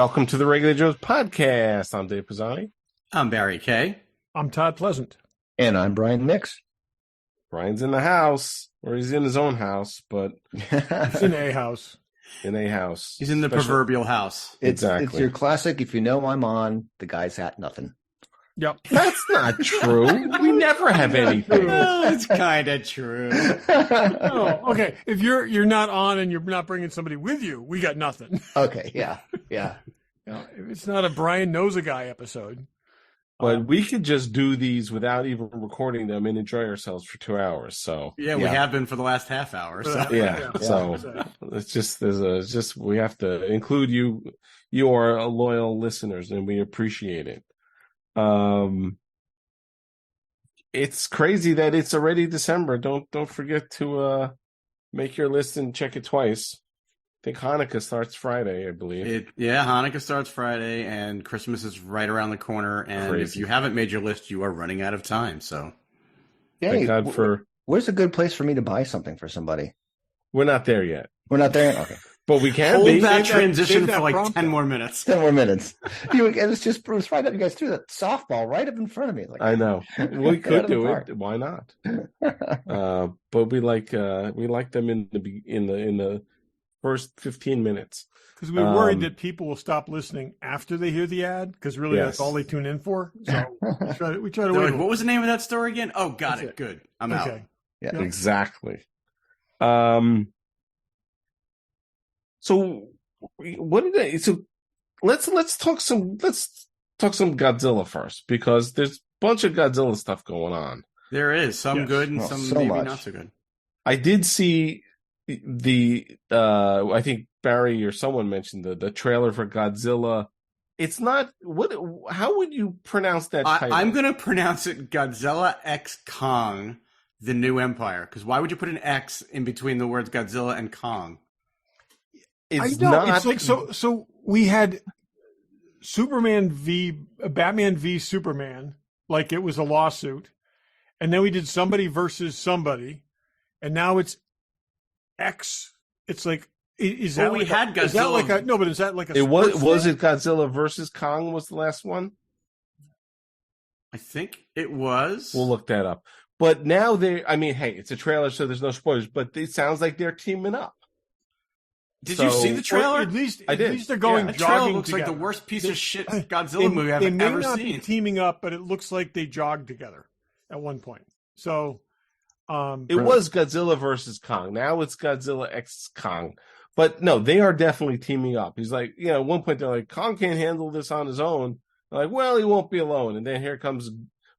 Welcome to the Regular Joes podcast. I'm Dave Pisani. I'm Barry Kay. I'm Todd Pleasant. And I'm Brian Nix. Brian's in the house, or he's in his own house, but He's in a house. In a house. He's in the proverbial house. Exactly. It's your classic, if you know I'm on, the guy's at nothing. Yep. That's not true. We never have anything. Well, it's kind of true. Oh, okay. If you're not on and you're not bringing somebody with you, we got nothing. Okay, yeah. If it's not a Brian Knows a Guy episode. But we could just do these without even recording them and enjoy ourselves for 2 hours. So Yeah, we have been for the last half hour. So. So it's just we have to include you. You are loyal listeners, and we appreciate it. It's crazy that it's already December. Don't forget to make your list and check it twice. I think Hanukkah starts Friday, I believe. Hanukkah starts Friday, and Christmas is right around the corner. And if you haven't made your list, you are running out of time. So, thank God where's a good place for me to buy something for somebody? We're not there yet. We're not there? Okay. But we can hold be. that transition for like prompt 10 more minutes. 10 more minutes. It was right up. You guys threw that softball right up in front of me. Like, I know. We could do it. Why not? But we like them in the first 15 minutes. Because we're worried that people will stop listening after they hear the ad, because really that's all they tune in for. So we try to wait. Like, what was the name of that store again? Oh, got it. Good. I'm out. Yeah. Exactly. So let's talk some Godzilla first, because there's a bunch of Godzilla stuff going on. There is some good and some maybe not so good. I did see I think Barry or someone mentioned the trailer for Godzilla. It's not how would you pronounce that title? I'm going to pronounce it Godzilla X Kong, the New Empire, because why would you put an X in between the words Godzilla and Kong? It's like so we had Batman v Superman, like it was a lawsuit, and then we did somebody versus somebody, and now it's X. It's like, is that we had Godzilla? Is that like but is that like a? It was it Godzilla versus Kong was the last one? I think it was. We'll look that up. But now it's a trailer, so there's no spoilers. But it sounds like they're teaming up. Did you see the trailer? At least they're The going jogging trailer looks together. like the worst piece of shit Godzilla movie I've ever seen. They may not be teaming up, but it looks like they jogged together at one point. So it was Godzilla versus Kong. Now it's Godzilla X Kong. But no, they are definitely teaming up. He's like, at one point they're like, Kong can't handle this on his own. They're like, well, he won't be alone. And then here comes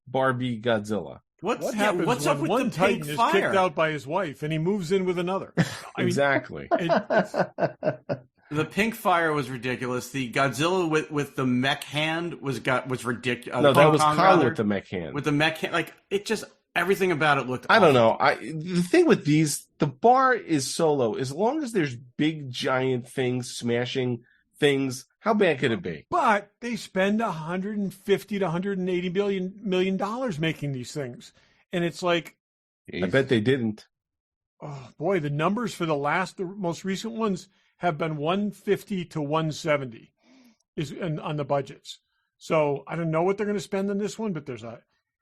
Barbie Godzilla. What happens what's when up with one the Titan pink is fire? kicked out by his wife and he moves in with another? Exactly. The pink fire was ridiculous. The Godzilla with the mech hand was ridiculous. No, that was Kong with the mech hand. With the mech hand, like it just everything about it looked. I don't know. The thing with these, the bar is so low. As long as there's big giant things smashing things, how bad could it be? But they spend $150 to $180 million making these things, and it's like, I bet they didn't. Oh boy, the numbers for the most recent ones have been 150 to 170 on the budgets. So I don't know what they're going to spend on this one, but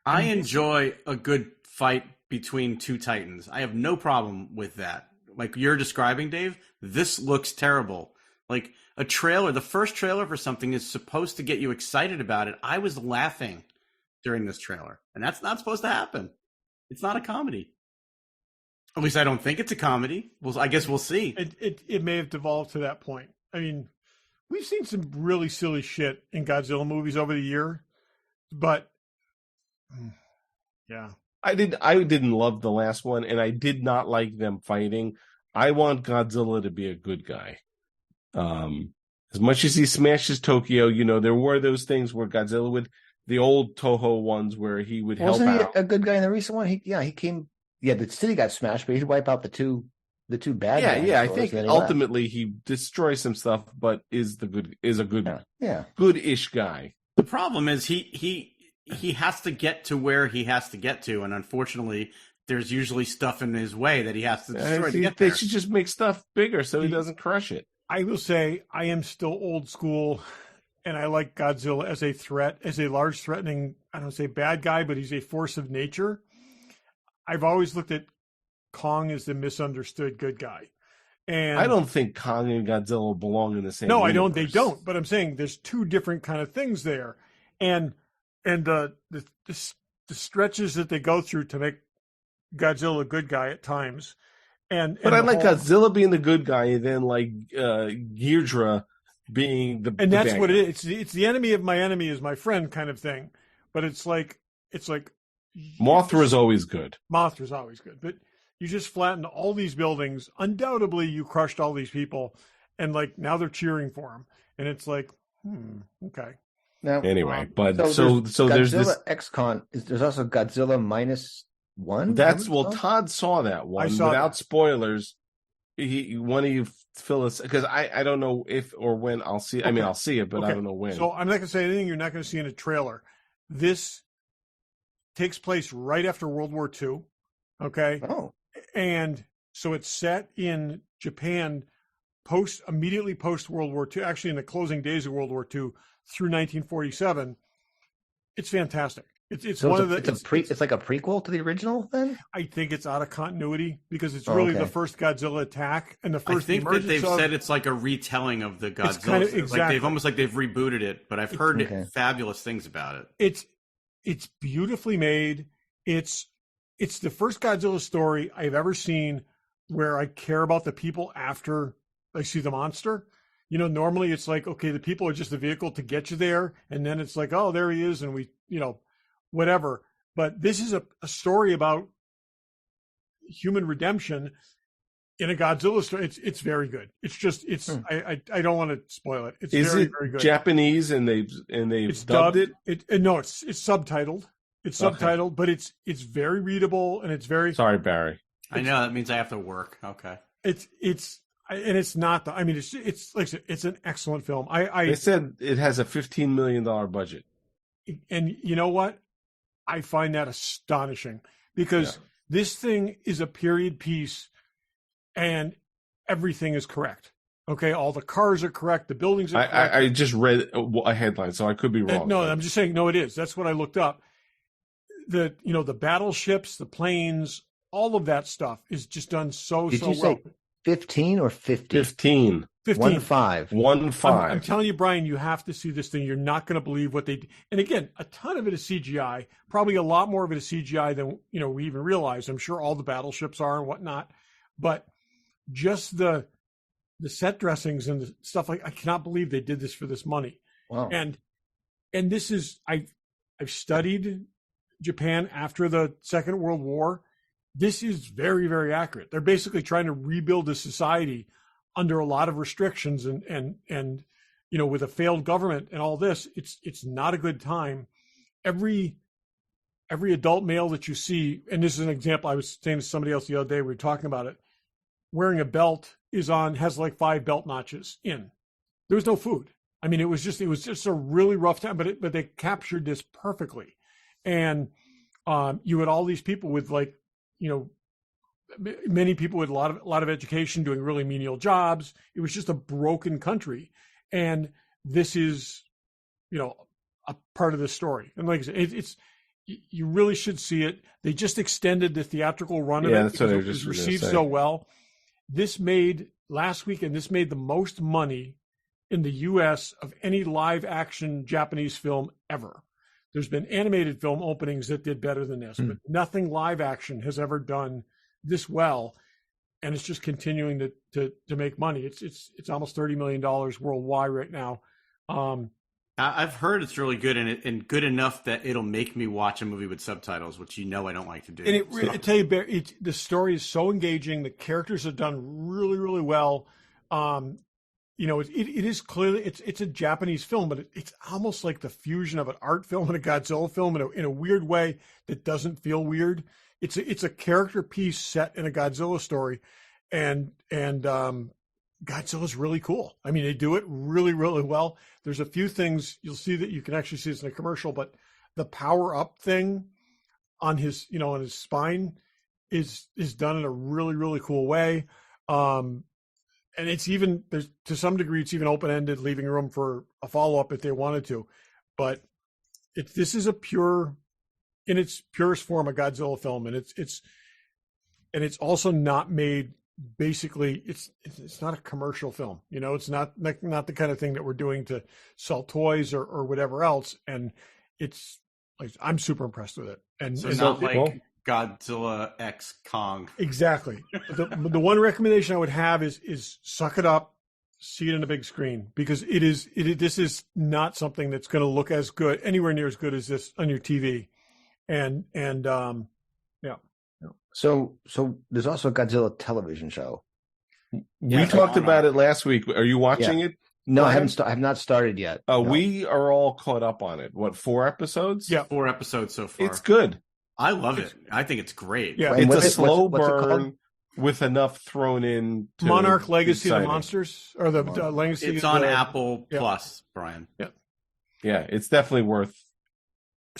I enjoy a good fight between two titans. I have no problem with that. Like you're describing, Dave, this looks terrible. Like a trailer, the first trailer for something is supposed to get you excited about it. I was laughing during this trailer, and that's not supposed to happen. It's not a comedy. At least I don't think it's a comedy. Well, I guess we'll see. It may have devolved to that point. I mean, we've seen some really silly shit in Godzilla movies over the year, but yeah. I didn't love the last one, and I did not like them fighting. I want Godzilla to be a good guy. As much as he smashes Tokyo, there were those things where Godzilla would, the old Toho ones where he would help out. Wasn't he a good guy in the recent one? He came. Yeah, the city got smashed, but he'd wipe out the two bad guys. Yeah. I think ultimately he destroys some stuff, but is a good-ish guy. The problem is he has to get to where he has to get to, and unfortunately, there's usually stuff in his way that he has to destroy to get there. They should just make stuff bigger so he doesn't crush it. I will say I am still old school, and I like Godzilla as a threat, as a large, threatening, I don't say bad guy, but he's a force of nature. I've always looked at Kong as the misunderstood good guy. And I don't think Kong and Godzilla belong in the same. no, I universe. don't. They don't. But I'm saying there's two different kind of things there, and the stretches that they go through to make Godzilla a good guy at times. But I like Godzilla being the good guy, and then like Ghidorah being the and that's bad what guy. it is. It's the enemy of my enemy is my friend kind of thing. But it's like Mothra is always good. Mothra's always good, but you just flattened all these buildings. Undoubtedly, you crushed all these people, and like now they're cheering for him, and it's like, okay. Now, Anyway, but so there's Godzilla this. X-Con. There's also Godzilla Minus One. That's Remember that? Todd saw that one saw without that. spoilers. One of you fill us because I don't know if or when I'll see. I mean, I'll see it, but I Okay. don't know when. So I'm not going to say anything you're not going to see in a trailer. This takes place right after World War II. Okay. Oh, And so it's set in Japan immediately post World War II, actually in the closing days of World War II through 1947. It's fantastic. It's so one of the. it's like a prequel to the original. Then I think it's out of continuity because it's really the first Godzilla attack and the first. I think that they've said it's like a retelling of the Godzilla. Kind of, Like exactly. they've rebooted it, but I've heard fabulous things about it. It's beautifully made. It's the first Godzilla story I've ever seen where I care about the people after I see the monster. You know, normally it's like, okay, the people are just the vehicle to get you there. And then it's like, oh, there he is. And we, whatever. But this is a story about human redemption in a Godzilla story. It's very good. It's just, I don't want to spoil it. It's very good. Japanese and they've It's dubbed it? No, it's subtitled. It's subtitled, but it's very readable and it's very. Sorry, Barry. I know that means I have to work. Okay. It's not. It's like I said, it's an excellent film. They said it has a $15 million budget. And you know what? I find that astonishing because this thing is a period piece, and everything is correct. Okay, all the cars are correct. The buildings are correct. I just read a headline, so I could be wrong. No, I'm just saying. No, it is. That's what I looked up. The battleships, the planes, all of that stuff is just done so Did well. you say 15 or 50? 15. 15. 1-5. I'm telling you, Brian, you have to see this thing. You're not going to believe what they did. And again, a ton of it is CGI. Probably a lot more of it is CGI than we even realize. I'm sure all the battleships are and whatnot, but just the set dressings and the stuff I cannot believe they did this for this money. Wow. And this is I've studied Japan after the Second World War. This is very, very accurate. They're basically trying to rebuild a society under a lot of restrictions and with a failed government and all this. It's not a good time. Every adult male that you see, and this is an example I was saying to somebody else the other day, we were talking about it, wearing a belt has like 5 belt notches in. There was no food. I mean, it was just a really rough time, but they captured this perfectly. And you had all these people with many people with a lot of education doing really menial jobs. It was just a broken country, and this is, a part of the story. And like I said, you really should see it. They just extended the theatrical run of it. That's what I it was was received so well. This made last weekend. This made the most money in the U.S. of any live action Japanese film ever. There's been animated film openings that did better than this, but nothing live action has ever done this well, and it's just continuing to make money. It's almost $30 million worldwide right now. I've heard it's really good and good enough that it'll make me watch a movie with subtitles, which I don't like to do. And I tell you, the story is so engaging. The characters are done really, really well. It is clearly it's a Japanese film, but it's almost like the fusion of an art film and a Godzilla film in a weird way that doesn't feel weird. It's a character piece set in a Godzilla story, and Godzilla's really cool. I mean, they do it really, really well. There's a few things you'll see that you can actually see this in a commercial, but the power up thing on his spine is done in a really, really cool way. and it's even there's to some degree it's even open ended, leaving room for a follow up if they wanted to. But this is a pure, in its purest form, a Godzilla film, and it's also not made. Basically, it's not a commercial film. It's not the kind of thing that we're doing to sell toys or whatever else. And it's like I'm super impressed with it. And So and not like Godzilla X Kong. exactly. The one recommendation I would have is suck it up, see it in a big screen, because this is not something that's going to look as good, anywhere near as good as this on your TV. And yeah. So there's also a Godzilla television show. We talked about it last week. Are you watching it? No, I Brian? have not started yet. No. We are all caught up on it. What, 4 episodes? Yeah. 4 episodes so far. It's good. I love it. I think it's great. Yeah. It's what's a it- slow what's it called? burn with enough thrown in. To Monarch Legacy of exciting. the Monsters, or the Legacy. It's of on the, Apple yeah. Plus, Brian. Yeah, it's definitely worth.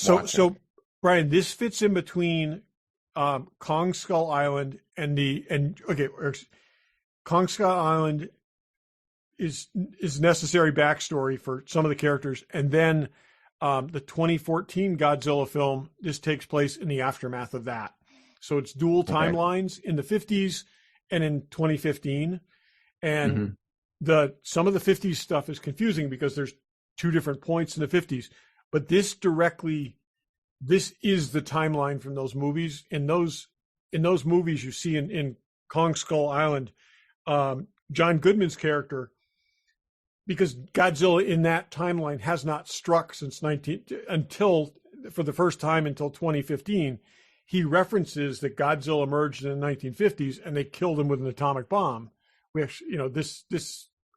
watching. So Brian, this fits in between Kong Skull Island Kong Skull Island is necessary backstory for some of the characters, and then the 2014 Godzilla film. This takes place in the aftermath of that, so it's dual timelines in the 50s and in 2015, and some of the 50s stuff is confusing because there's 2 different points in the 50s, but this is the timeline from those movies. In those movies you see in Kong Skull Island, John Goodman's character, because Godzilla in that timeline has not struck until for the first time until 2015, he references that Godzilla emerged in the 1950s and they killed him with an atomic bomb, which, this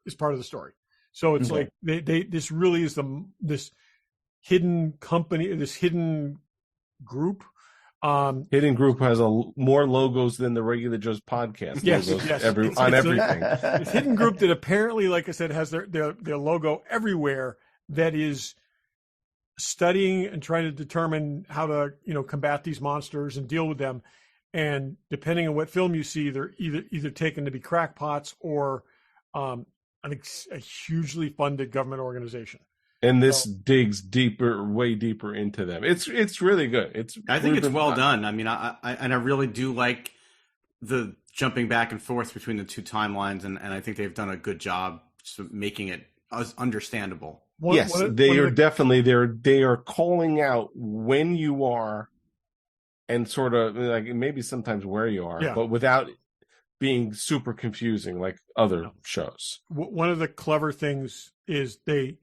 is part of the story. So it's like this really is this hidden company, this hidden group. Hidden Group has more logos than the Regular Joes podcast. Yes, logos yes. on It's everything. This hidden group that apparently, like I said, has their logo everywhere, that is studying and trying to determine how to combat these monsters and deal with them. And depending on what film you see, they're either taken to be crackpots or I think a hugely funded government organization. And this digs way deeper into them. It's really good. I think it's well done. I mean, I really do like the jumping back and forth between the 2 timelines, and I think they've done a good job making it understandable. They are calling out when you are, and sort of like maybe sometimes where you are, but without being super confusing like other shows. One of the clever things is they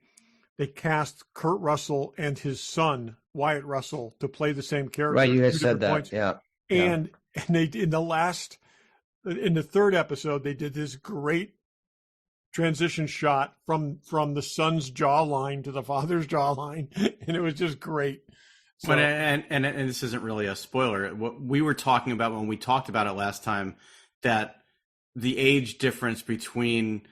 cast Kurt Russell and his son Wyatt Russell to play the same character. Right, you guys said that. Points. Yeah. And they in the 3rd episode they did this great transition shot from the son's jawline to the father's jawline, and it was just great. So, but and this isn't really a spoiler. What we were talking about when we talked about it last time, that the age difference between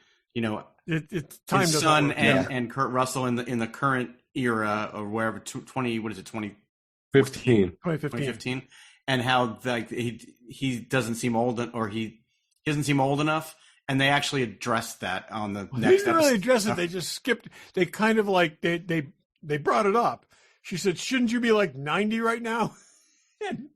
it's time his son work. and Kurt Russell in the current era or wherever 2015, 2015, and how he doesn't seem old, or he doesn't seem old enough, and they actually addressed that on the next episode. They really addressed it. They just skipped. They kind of like they brought it up. She said, "Shouldn't you be like 90 right now?" and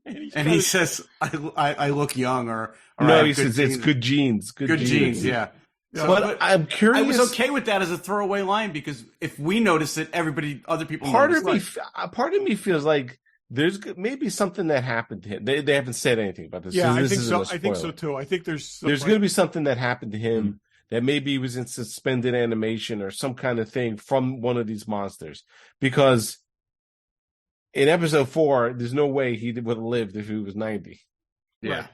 he says, "I look young," or no, he says it's good genes. Good genes. Yeah. But I'm curious. I was okay with that as a throwaway line, because if we notice it, other people. Part of me feels like there's maybe something that happened to him. They haven't said anything about this. Yeah, so I think so. I think so too. I think there's going to be something that happened to him that maybe he was in suspended animation or some kind of thing from one of these monsters. Because in episode 4, there's no way he would have lived if he was 90. Yeah. Right.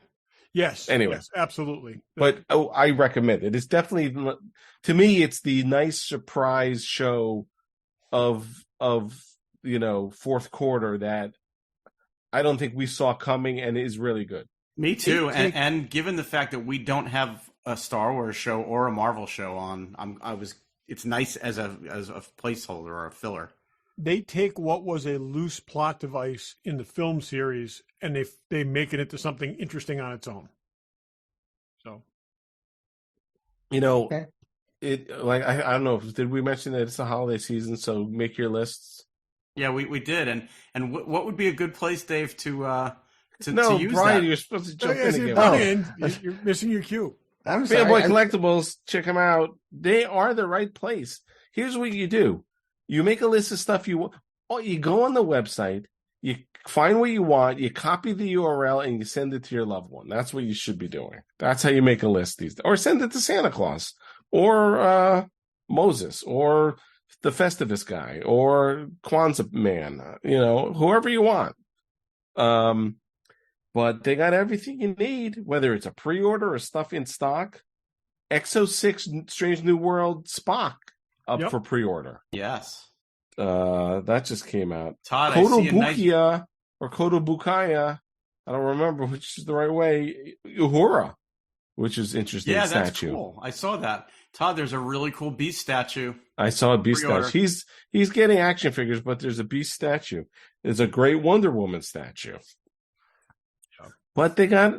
Yes. Anyway, yes, absolutely. But I recommend it. It's definitely, to me, it's the nice surprise show of 4th quarter that I don't think we saw coming and is really good. Me too. And given the fact that we don't have a Star Wars show or a Marvel show on, it's nice as a placeholder or a filler. They take what was a loose plot device in the film series and they make it into something interesting on its own. So You know, Okay. I don't know. Did we mention that it's the holiday season? So make your lists. Yeah, we did. And what would be a good place, Dave, to No, use Brian, that? you're supposed to jump As in you again. Brian, you're missing your cue. I'm sorry. Fanboy Collectibles, check them out. They are the right place. Here's what you do: you make a list of stuff you want. Oh, you go on the website, you find what you want, you copy the URL, and you send it to your loved one. That's what you should be doing. That's how you make a list these days. Or send it to Santa Claus, or Moses, or the Festivus guy, or Kwanzaa man. Whoever you want. But they got everything you need, whether it's a pre-order or stuff in stock. Exo 6 Strange New World Spock up for pre-order. Yes. That just came out. Todd, Kotobukiya or Kotobukaya, I don't remember which is the right way. Uhura, which is interesting. Yeah, that's statue. cool. I saw that. Todd, there's a really cool beast statue. I saw a beast Pre-order. statue. He's getting action figures, but there's a beast statue. There's a great Wonder Woman statue. But they got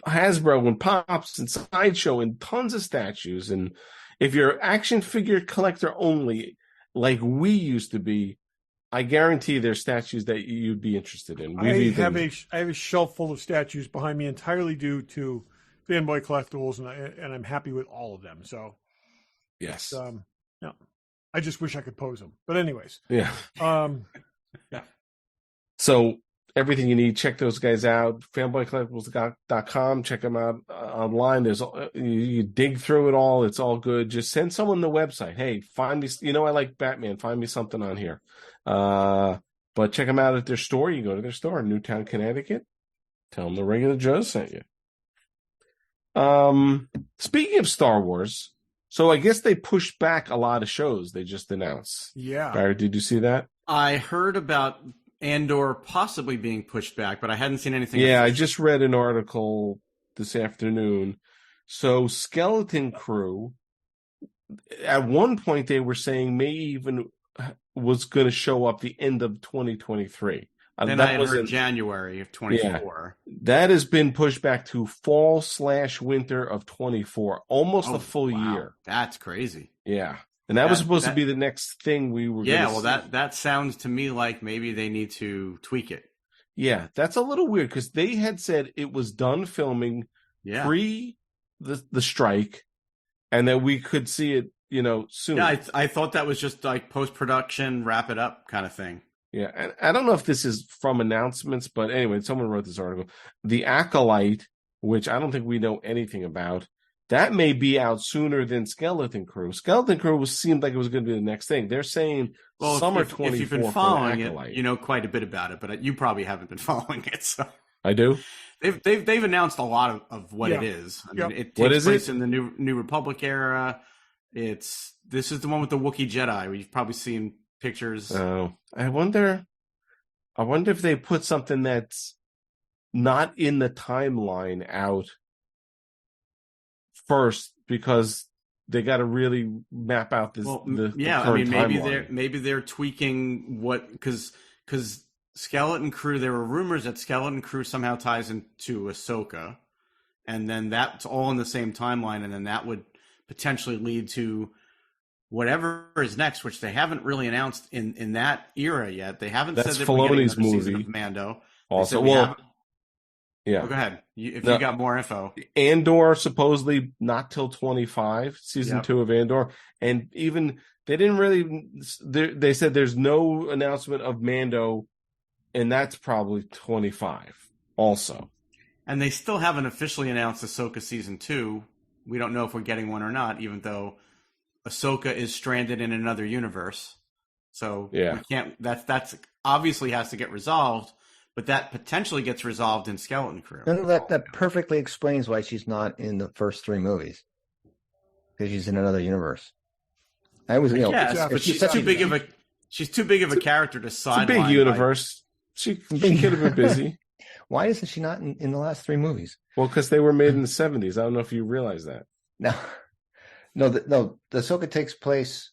Hasbro and Pops and Sideshow and tons of statues. And if you're action figure collector only, like we used to be, I guarantee there's statues that you'd be interested in. I have a shelf full of statues behind me entirely due to Fanboy Collectibles, and I'm happy with all of them. So, yes. Yeah. I just wish I could pose them. But anyways. Yeah. Yeah. So everything you need, check those guys out. Fanboycollectibles.com. Check them out online. There's you dig through it all. It's all good. Just send someone the website. Hey, find me. I like Batman. Find me something on here. But check them out at their store. You go to their store in Newtown, Connecticut. Tell them the Regular Joes sent you. Speaking of Star Wars, so I guess they pushed back a lot of shows they just announced. Yeah. Barry, did you see that? I heard about Andor possibly being pushed back, but I hadn't seen anything. Yeah, I just read an article this afternoon. So Skeleton Crew, at one point they were saying May even was going to show up the end of 2023. Then I had heard January of 24. Yeah, that has been pushed back to fall/winter of 24, almost a full year. That's crazy. Yeah. And that was supposed to be the next thing we were going to see. That sounds to me like maybe they need to tweak it. Yeah, that's a little weird because they had said it was done filming pre the strike and that we could see it, soon. Yeah, I thought that was just like post-production, wrap it up kind of thing. Yeah, and I don't know if this is from announcements, but anyway, someone wrote this article. The Acolyte, which I don't think we know anything about, that may be out sooner than Skeleton Crew. Skeleton Crew seemed like it was going to be the next thing. They're saying summer 24. If you've been following it, you know quite a bit about it, but you probably haven't been following it. So I do. They've announced a lot of what it is. I mean, it takes place in the New Republic era. This is the one with the Wookiee Jedi, where you've probably seen pictures. Oh, I wonder if they put something that's not in the timeline out first, because they got to really map out this. Maybe they're tweaking what, because Skeleton Crew. There were rumors that Skeleton Crew somehow ties into Ahsoka, and then that's all in the same timeline, and then that would potentially lead to whatever is next, which they haven't really announced in that era yet. They haven't said that we're getting another season of Mando. Also, yeah. Go ahead. If you got more info. Andor supposedly not till 25, season 2 of Andor. And even they didn't really, they said there's no announcement of Mando, and that's probably 25 also. And they still haven't officially announced Ahsoka season 2. We don't know if we're getting one or not, even though Ahsoka is stranded in another universe. So we can't, that's obviously has to get resolved. But that potentially gets resolved in Skeleton Crew. No, that perfectly explains why she's not in the first 3 movies. Because she's in another universe. But she's too big of a character to sideline. It's a big universe. She could have been busy. Why isn't she not in the last 3 movies? Well, because they were made in the 70s. I don't know if you realize that. No. The Ahsoka takes place.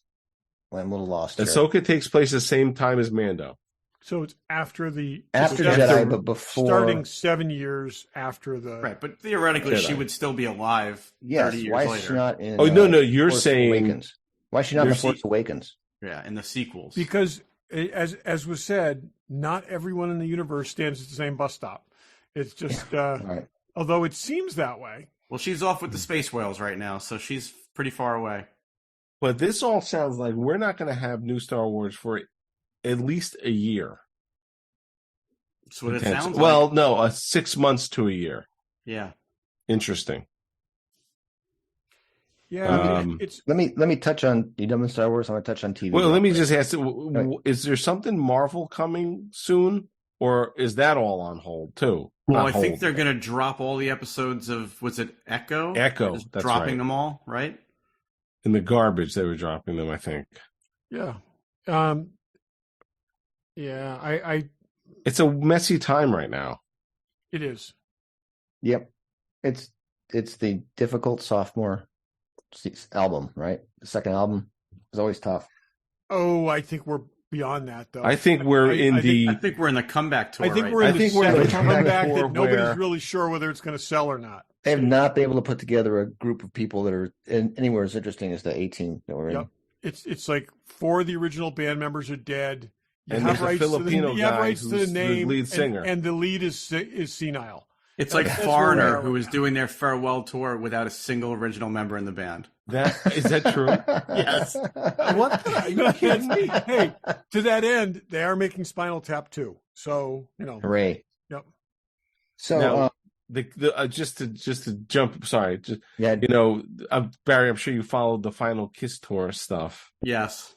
Well, I'm a little lost here. Ahsoka takes place the same time as Mando. So it's after After so Jedi, but before starting 7 years after the Right, but theoretically, Jedi. she would still be alive 30 yes. years Why is later. she not in? Oh, no, you're Force saying Awakens? Why is she not in you're the Force Awakens? Yeah, in the sequels. because as was said, not everyone in the universe stands at the same bus stop. It's just Right. although it seems that way. Well, she's off with the space whales right now, so she's pretty far away. But this all sounds like we're not going to have new Star Wars for at least a year. That's what it sounds like. Well, no, 6 months to a year. Yeah. Interesting. Yeah, it's Let me touch on. You done with Star Wars? I'm gonna touch on TV. Well, let me just ask: is there something Marvel coming soon, or is that all on hold too? Well, Not I think hold. they're going to drop all the episodes of, was it Echo? Echo, Just that's dropping right. them all, right? In the garbage. They were dropping them, I think. yeah. Yeah, I It's a messy time right now. it is. Yep. It's the difficult sophomore album, right? The second album is always tough. Oh, I think we're beyond that though. I think we're I think we're in the comeback tour. I think right we're now. in the we're in the second comeback tour that nobody's where- really sure whether it's going to sell or not. They have not been able to put together a group of people that are anywhere as interesting as the 18 that we're in. Yep. It's like 4 of the original band members are dead. You And have there's a rights to Filipino you have guy rights to the who's the name, lead singer. and the lead is senile. It's like That's where Foreigner, we are who right was now. doing their farewell tour without a single original member in the band. Is that true? Yes. What? Are you kidding me? Hey, to that end, they are making Spinal Tap too. So Hooray. Yep. So Now, just to jump. Sorry, yeah, Barry. I'm sure you followed the Final Kiss tour stuff. Yes.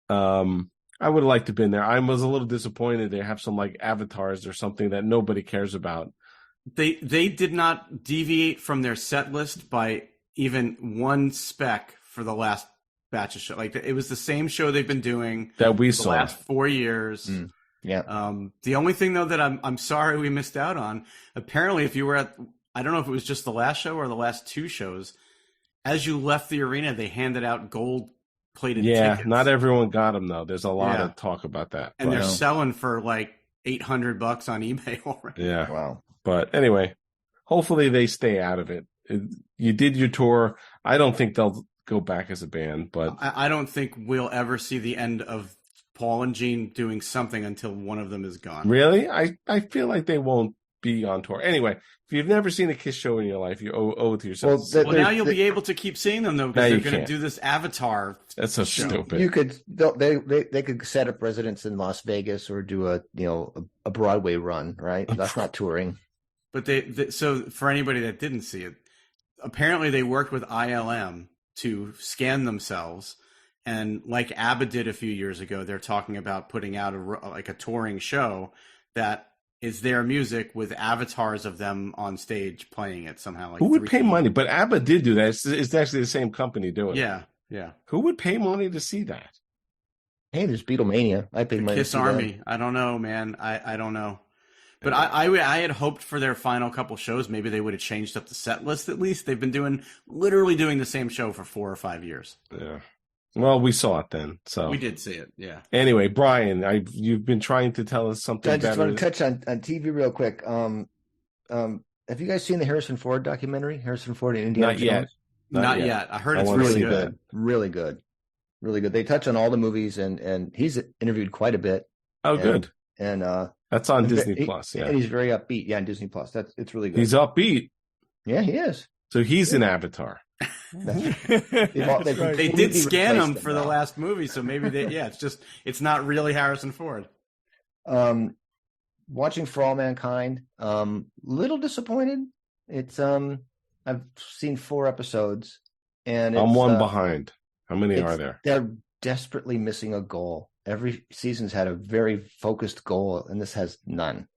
I would have liked to have been there. I was a little disappointed they have some like avatars or something that nobody cares about. They did not deviate from their set list by even one speck for the last batch of show. Like it was the same show they've been doing That we the saw. last 4 years. yeah. The only thing though that I'm sorry we missed out on, apparently if you were at, I don't know if it was just the last show or the last 2 shows, as you left the arena, they handed out gold plated tickets. Not everyone got them though. There's a lot Yeah. of talk about that. And but- they're selling for like $800 on eBay already. yeah. Wow. But anyway, hopefully they stay out of it. You did your tour. I don't think they'll go back as a band, but I don't think we'll ever see the end of Paul and Gene doing something until one of them is gone. really, I feel like they won't be on tour. Anyway, if you've never seen a Kiss show in your life, you owe it to yourself. Well, now you'll be able to keep seeing them though, No, because you they're going can't. to do this Avatar. That's so show. stupid. You could they could set up residence in Las Vegas or do a Broadway run, right? That's not touring. But so for anybody that didn't see it, apparently they worked with ILM to scan themselves, and like ABBA did a few years ago, they're talking about putting out a touring show that is their music with avatars of them on stage playing it somehow. Like Who would 3D. pay money? But ABBA did do that. It's actually the same company doing it. Yeah. Who would pay money to see that? Hey, there's Beatlemania. I paid The money to Kiss see Army. that. I don't know, man. I don't know. But I had hoped for their final couple shows, maybe they would have changed up the set list at least. They've been literally doing the same show for 4 or 5 years. Yeah. Well, we saw it then. So We did see it, yeah. anyway, Brian, you've been trying to tell us something I just better. want to touch on TV real quick. Have you guys seen the Harrison Ford documentary? Harrison Ford and Indiana Not yet. Jones? Not yet. I heard I it's wanna really see good. that. Really good. Really good. They touch on all the movies and he's interviewed quite a bit. Oh, And- good. And That's on and Disney he- Plus. Yeah, and he's very upbeat. Yeah, on Disney Plus. It's really good. he's upbeat. Yeah, he is. So he's an Avatar. They've all- they've Right. They completely did scan replaced him for the now. last movie, so maybe it's not really Harrison Ford. Watching For All Mankind, little disappointed. It's I've seen 4 episodes, and I'm it's, one behind. How many are there? They're desperately missing a goal. Every season's had a very focused goal, and this has none.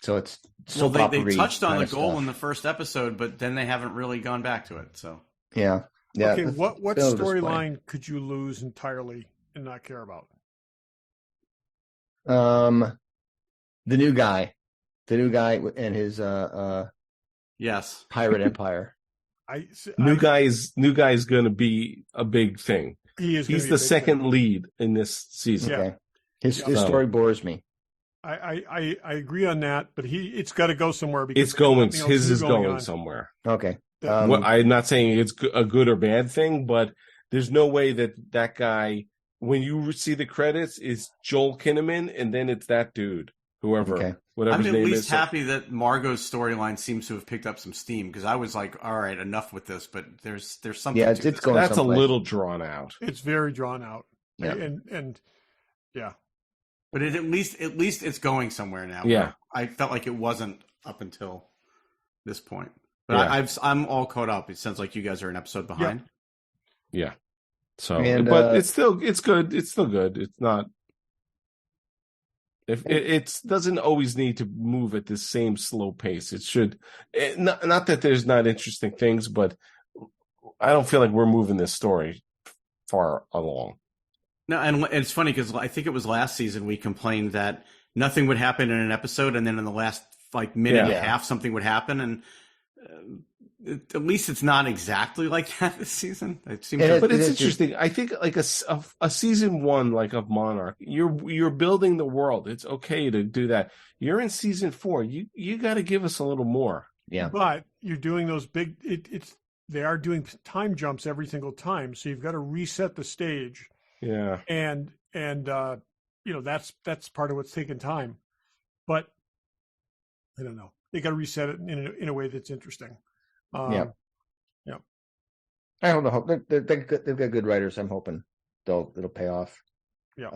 So it's Well, soap they opera-y touched on kind the of goal stuff. in the first episode, but then they haven't really gone back to it. So Yeah. Okay, that's what a bit of a disappointment. storyline could you lose entirely and not care about? The new guy and his yes, pirate empire. New guy's going to be a big thing. He is. He's the second lead in this season. Yeah. Okay, his So- story bores me. I agree on that, but it's got to go somewhere because It's going. there's nothing else His new is going on. somewhere. Okay. I'm not saying it's a good or bad thing, but there's no way that guy, when you see the credits, is Joel Kinnaman, and then it's that dude, whatever I'm his at name least is. happy that Margot's storyline seems to have picked up some steam because I was like, all right, enough with this, but there's something. Yeah, to it's this. going. That's someplace. a little drawn out. It's very drawn out. Yeah. And yeah. But at least it's going somewhere now. Yeah. I felt like it wasn't up until this point. But I'm all caught up. It sounds like you guys are an episode behind. Yeah. So, And, but it's good. It's still good. It's not. If it doesn't always need to move at the same slow pace. It should. Not that there's not interesting things, but I don't feel like we're moving this story far along. No, and it's funny because I think it was last season we complained that nothing would happen in an episode, and then in the last minute and a half something would happen, and at least it's not exactly like that this season. It seems, but it's interesting. I think like a season one of Monarch, you're building the world. It's okay to do that. You're in season 4. You got to give us a little more. Yeah, but you're doing those big. They are doing time jumps every single time, so you've got to reset the stage. Yeah, and that's part of what's taking time, but I don't know. They got to reset it in a way that's interesting. Yeah. I don't know. They've got good writers. I'm hoping it'll pay off. Yeah.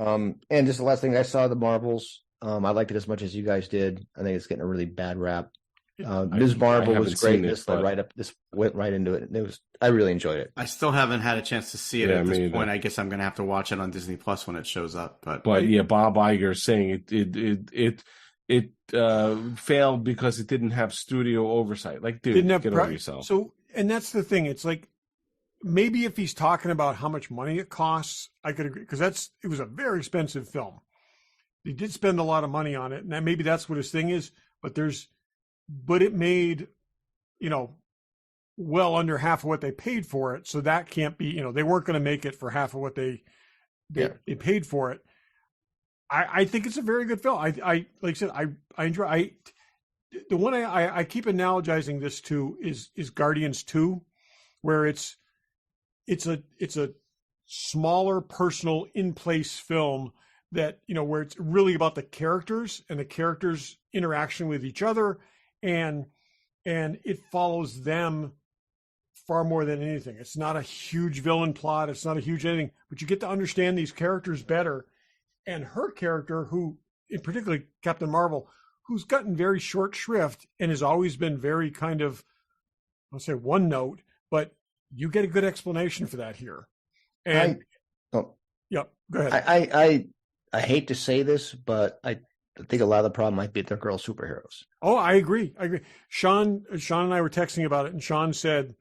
And just the last thing, I saw the Marvels. I liked it as much as you guys did. I think it's getting a really bad rap. Ms. Marvel was great. This went right into it. I really enjoyed it. I still haven't had a chance to see it at this point. I guess I'm going to have to watch it on Disney Plus when it shows up. But yeah, Bob Iger saying it failed because it didn't have studio oversight. Like, dude, get over yourself. So, and that's the thing. It's like maybe if he's talking about how much money it costs, I could agree because it was a very expensive film. He did spend a lot of money on it, and maybe that's what his thing is. But it made, well under half of what they paid for it. So that can't be, they weren't going to make it for half of what they paid for it. I think it's a very good film. I like I said, I enjoy. The one I keep analogizing this to is Guardians 2, where it's a smaller, personal, in place film that where it's really about the characters and the characters' interaction with each other, and it follows them far more than anything. It's not a huge villain plot. It's not a huge anything, but you get to understand these characters better. And her character, who, in particularly Captain Marvel, who's gotten very short shrift and has always been very kind of, I'll say one note, but you get a good explanation for that here. And go ahead. I hate to say this, but I think a lot of the problem might be they're girl superheroes. Oh, I agree. Sean and I were texting about it, and Sean said,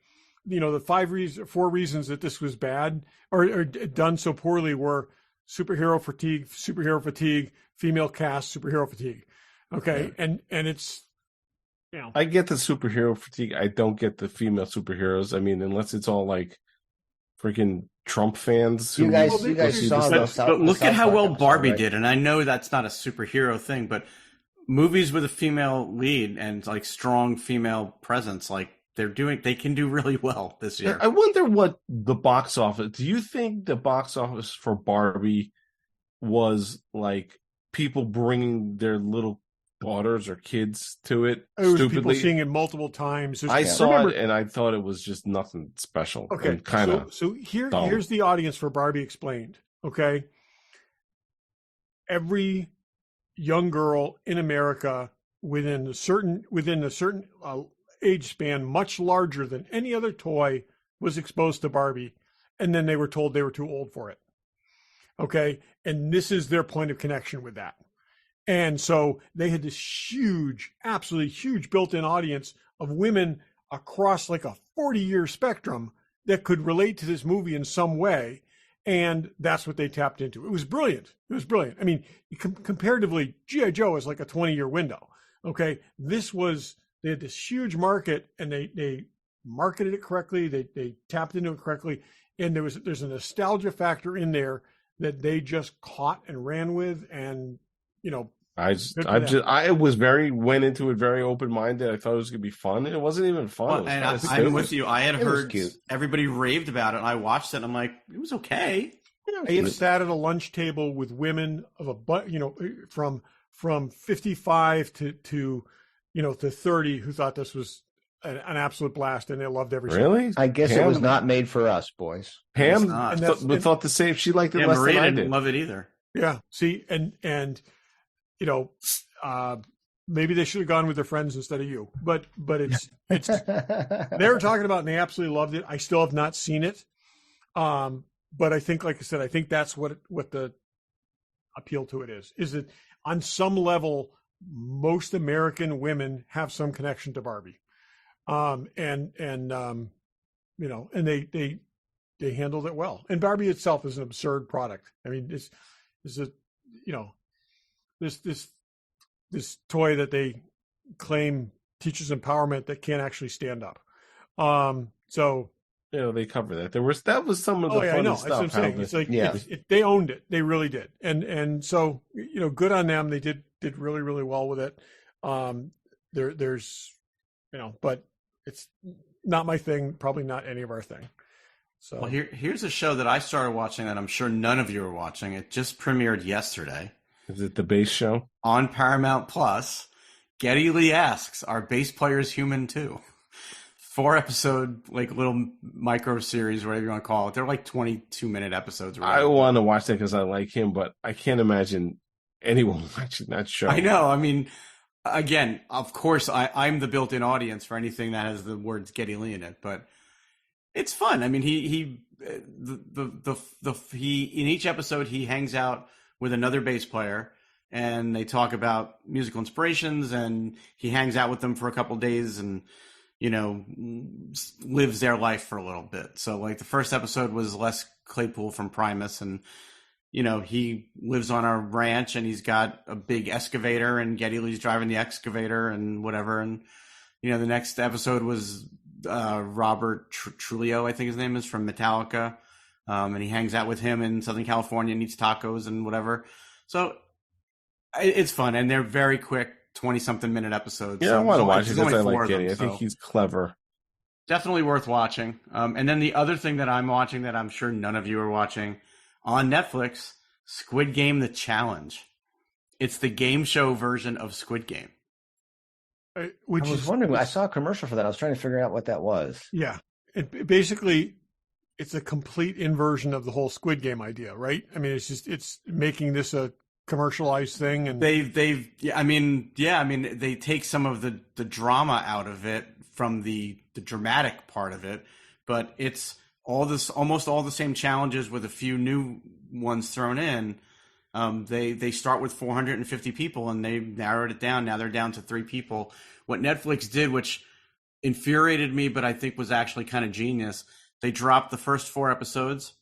the 4 reasons that this was bad or done so poorly were superhero fatigue, female cast, superhero fatigue. Okay. Yeah. And it's, I get the superhero fatigue. I don't get the female superheroes. I mean, unless it's all like freaking Trump fans. You guys saw this. But look at how well Barbie did. And I know that's not a superhero thing, but movies with a female lead and like strong female presence, like they can do really well this year. I wonder what the box office. Do you think the box office for Barbie was like people bringing their little daughters or kids to it? It was people seeing it multiple times. I saw it and I thought it was just nothing special. Okay, so here's the audience for Barbie Explained. Okay, every young girl in America within a certain age span, much larger than any other toy, was exposed to Barbie, and then they were told they were too old for it. Okay, and this is their point of connection with that. And so they had this huge, absolutely huge built-in audience of women across like a 40-year spectrum that could relate to this movie in some way. And that's what they tapped into. It was brilliant. I mean, comparatively, G.I. Joe is like a 20-year window. Okay, they had this huge market, and they marketed it correctly. They tapped into it correctly. And there's a nostalgia factor in there that they just caught and ran with. And, I went into it very open minded. I thought it was gonna be fun. It wasn't even fun. Well, I'm with you. I had heard everybody raved about it. And I watched it. And I'm like, it was okay. I have sat at a lunch table with women of from 55 to 30 who thought this was an absolute blast, and they loved every second. Really? I guess it was not made for us, boys. Pam thought the same. She liked it less Maria than I didn't did. love it either. Yeah. See, and maybe they should have gone with their friends instead of you. But it's they were talking about, and they absolutely loved it. I still have not seen it. But I think, like I said, I think that's what the appeal to it is that on some level, most American women have some connection to Barbie. And they handled it well. And Barbie itself is an absurd product. I mean, this toy that they claim teaches empowerment that can't actually stand up. So they cover that. That was some of the funny stuff. That's what I'm saying. It's like they owned it. They really did. And so good on them. They did really, really well with it. There's but it's not my thing. Probably not any of our thing. So well, here's a show that I started watching that I'm sure none of you are watching. It just premiered yesterday. Is it the bass show on Paramount Plus? Geddy Lee Asks, "Are bass players human too?" 4-episode little micro series, whatever you want to call it. They're 22-minute episodes. I want to watch that because I like him, but I can't imagine anyone watching that show. I know. I mean, again, of course, I'm the built-in audience for anything that has the words Geddy Lee in it, but it's fun. I mean, he in each episode he hangs out with another bass player, and they talk about musical inspirations, and he hangs out with them for a couple of days and lives their life for a little bit. So the first episode was Les Claypool from Primus, and he lives on a ranch and he's got a big excavator, and Geddy Lee's driving the excavator and whatever. And the next episode was Robert Trujillo, I think his name is, from Metallica, and he hangs out with him in Southern California and eats tacos and whatever. So it's fun, and they're very quick, 20-something minute episodes. Yeah, so I want to watch it because I like Geddy. I think he's clever. Definitely worth watching. And then the other thing that I'm watching that I'm sure none of you are watching on Netflix, Squid Game: The Challenge. It's the game show version of Squid Game. I was wondering. I saw a commercial for that. I was trying to figure out what that was. Yeah, basically it's a complete inversion of the whole Squid Game idea, right? I mean, it's making this a commercialized thing, and they take some of the drama out of it from the dramatic part of it, but it's almost all the same challenges with a few new ones thrown in. They start with 450 people and they narrowed it down. Now they're down to 3 people. What Netflix did, which infuriated me, but I think was actually kind of genius, they dropped the first 4 episodes.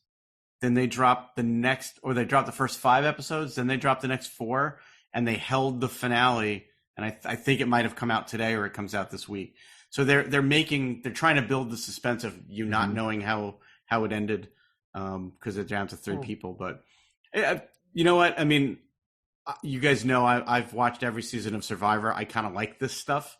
Then they dropped the first 5 episodes, then they dropped the next 4, and they held the finale. And I think it might have come out today or it comes out this week. So they're trying to build the suspense of you not knowing how it ended, because they're down to 3 people. But you know what? I mean, you guys know I've watched every season of Survivor. I kind of like this stuff,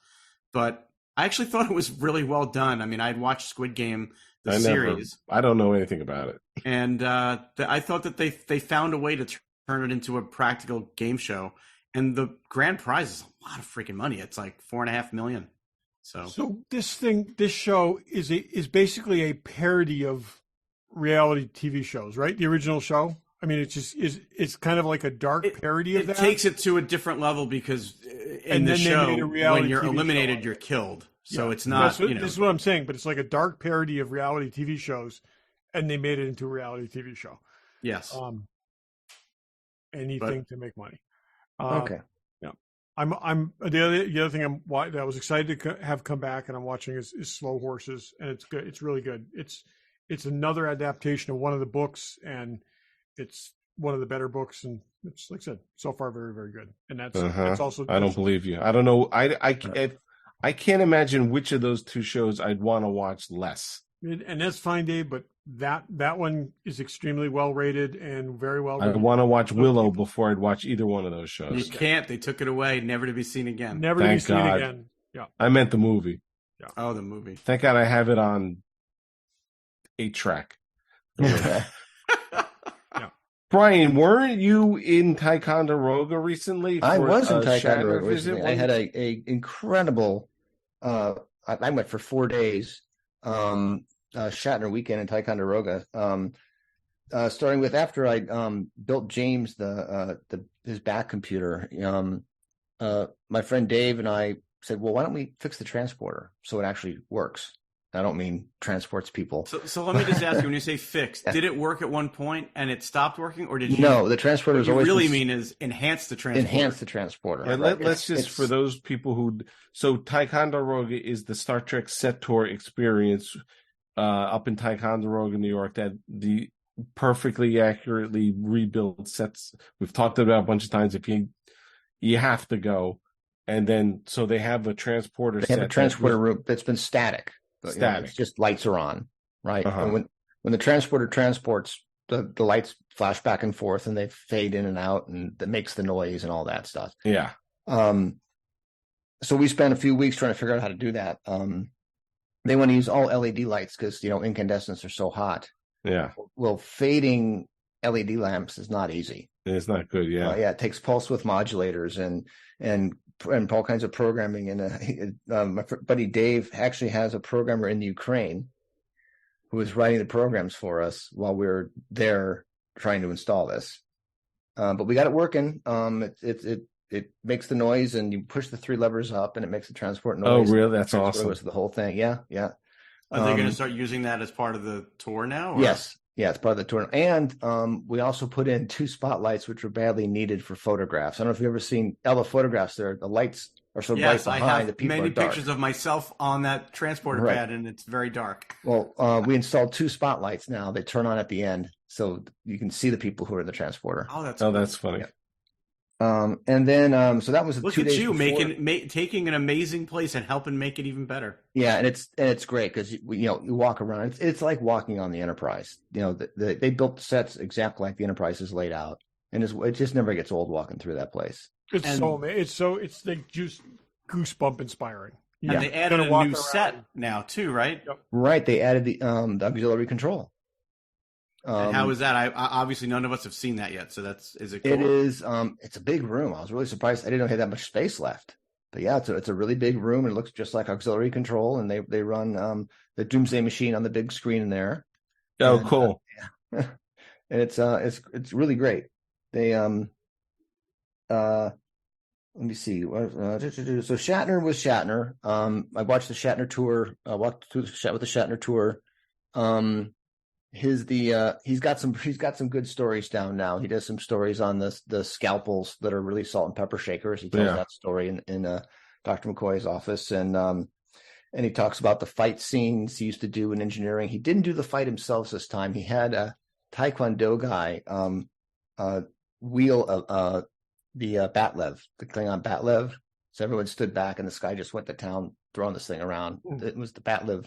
but I actually thought it was really well done. I mean, I'd watched Squid Game, the series. I don't know anything about it. And I thought that they found a way to turn it into a practical game show. And the grand prize is a lot of freaking money. It's like $4.5 million. So this show is basically a parody of reality TV shows, right? The original show. I mean, it's kind of like a dark parody of that. It takes it to a different level because in the show, when you're eliminated, you're killed. So it's not. This is what I'm saying, but it's like a dark parody of reality TV shows, and they made it into a reality TV show. Yes. Anything to make money. Okay. Yeah. I'm the other thing that I was excited to have come back, and I'm watching is Slow Horses, and it's good. It's really good. It's another adaptation of one of the books, and it's one of the better books, and it's, like I said, so far very, very good. And that's also. I don't believe you. I don't know. I can't imagine which of those 2 shows I'd want to watch less. And that's fine, Dave, but that one is extremely well rated and very well I written. want to watch Willow before I'd watch either one of those shows. You can't. They took it away, never to be seen again. Never to be seen again. Yeah. I meant the movie. Yeah. Oh, the movie. Thank God I have it on 8-track. Yeah. Brian, weren't you in Ticonderoga recently? I was in Shatner Ticonderoga visit? recently. I had a incredible. I went for 4 days. Shatner weekend in Ticonderoga. Starting with after I built James his back computer. My friend Dave and I said, "Well, why don't we fix the transporter so it actually works?" I don't mean transports people. So let me just ask you: when you say fixed, did it work at one point and it stopped working, or did you? No, the transporter is always. What you really mean is enhance the transporter. Enhance the transporter. And right. let's just for those people who Ticonderoga is the Star Trek set tour experience up in Ticonderoga, New York. That the perfectly accurately rebuilt sets we've talked about a bunch of times. If you have to go, and then so they have a transporter. They have a transporter room that's been static. Static. It's just lights are on, right? Uh-huh. And when the transporter transports, the lights flash back and forth and they fade in and out, and that makes the noise and all that stuff. Yeah. So we spent a few weeks trying to figure out how to do that. They want to use all LED lights because incandescents are so hot. Yeah. Well, fading LED lamps is not easy. It's not good. Yeah. It takes pulse width modulators and all kinds of programming. And my buddy Dave actually has a programmer in Ukraine who is writing the programs for us while we were there trying to install this. But we got it working. It makes the noise, and you push the 3 levers up, and it makes the transport noise. Oh, really? That's awesome. The whole thing. Yeah. Are they going to start using that as part of the tour now? Or? Yes. Yeah, it's part of the tour. And we also put in 2 spotlights, which were badly needed for photographs. I don't know if you've ever seen Ella photographs there. The lights are so bright behind I have that people many are dark. pictures of myself on that transporter pad, and it's very dark. Well, we installed 2 spotlights now. They turn on at the end, so you can see the people who are in the transporter. Oh, that's that's funny. Yeah. And then so that was look 2 at days you before. taking an amazing place and helping make it even better. Yeah, and it's great because you walk around. It's like walking on the Enterprise. They built the sets exactly like the Enterprise is laid out, and it just never gets old walking through that place. It's like just goosebump inspiring. And they added a new set now too, right? Yep. Right. They added the auxiliary control. And how is that? I obviously none of us have seen that yet. So is it cool? It is. It's a big room. I was really surprised. I didn't know they had that much space left. But yeah, it's a really big room, and it looks just like auxiliary control. And they run the Doomsday Machine on the big screen in there. Oh, cool. Yeah. And it's really great. They let me see. So Shatner was Shatner. I watched the Shatner tour. I walked through with the Shatner tour. He's got some good stories down now. He does some stories on the scalpels that are really salt and pepper shakers. He tells that story in Dr. McCoy's office, and he talks about the fight scenes he used to do in engineering. He didn't do the fight himself this time. He had a Taekwondo guy wheel the Batlev, the Klingon Batlev. So everyone stood back, and this guy just went to town throwing this thing around. It was the Batlev.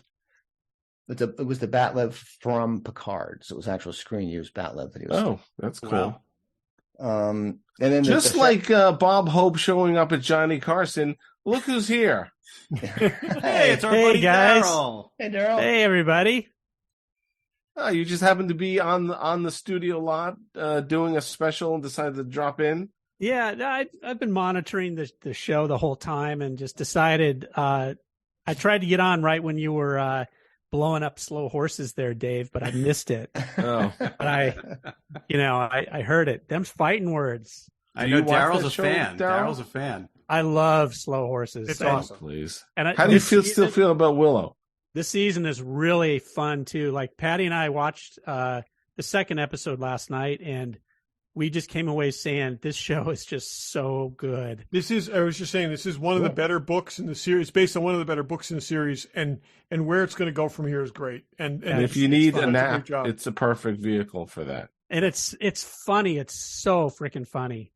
It was the Batlev from Picard, so it was actual screen used Batlev that he was. Oh, that's cool. Wow. And then just like Bob Hope showing up at Johnny Carson. Look who's here! Hey, it's our buddy guys. Derryl. Hey, Derryl. Hey, everybody. Oh, you just happened to be on the studio lot doing a special and decided to drop in. Yeah, I've been monitoring the show the whole time and just decided I tried to get on right when you were blowing up slow horses there, Dave, but I missed it. Oh, but I heard it. Them's fighting words. I know Daryl's a show, fan. Darryl? Daryl's a fan. I love slow horses. It's awesome. Please. And how do you still feel about Willow? This season is really fun too. Like Patty and I watched the second episode last night, and we just came away saying this show is just so good. I was just saying, this is one of the better books in the series, based on one of the better books in the series, and where it's going to go from here is great. And if you need a nap, it's a perfect vehicle for that. And it's funny. It's so freaking funny.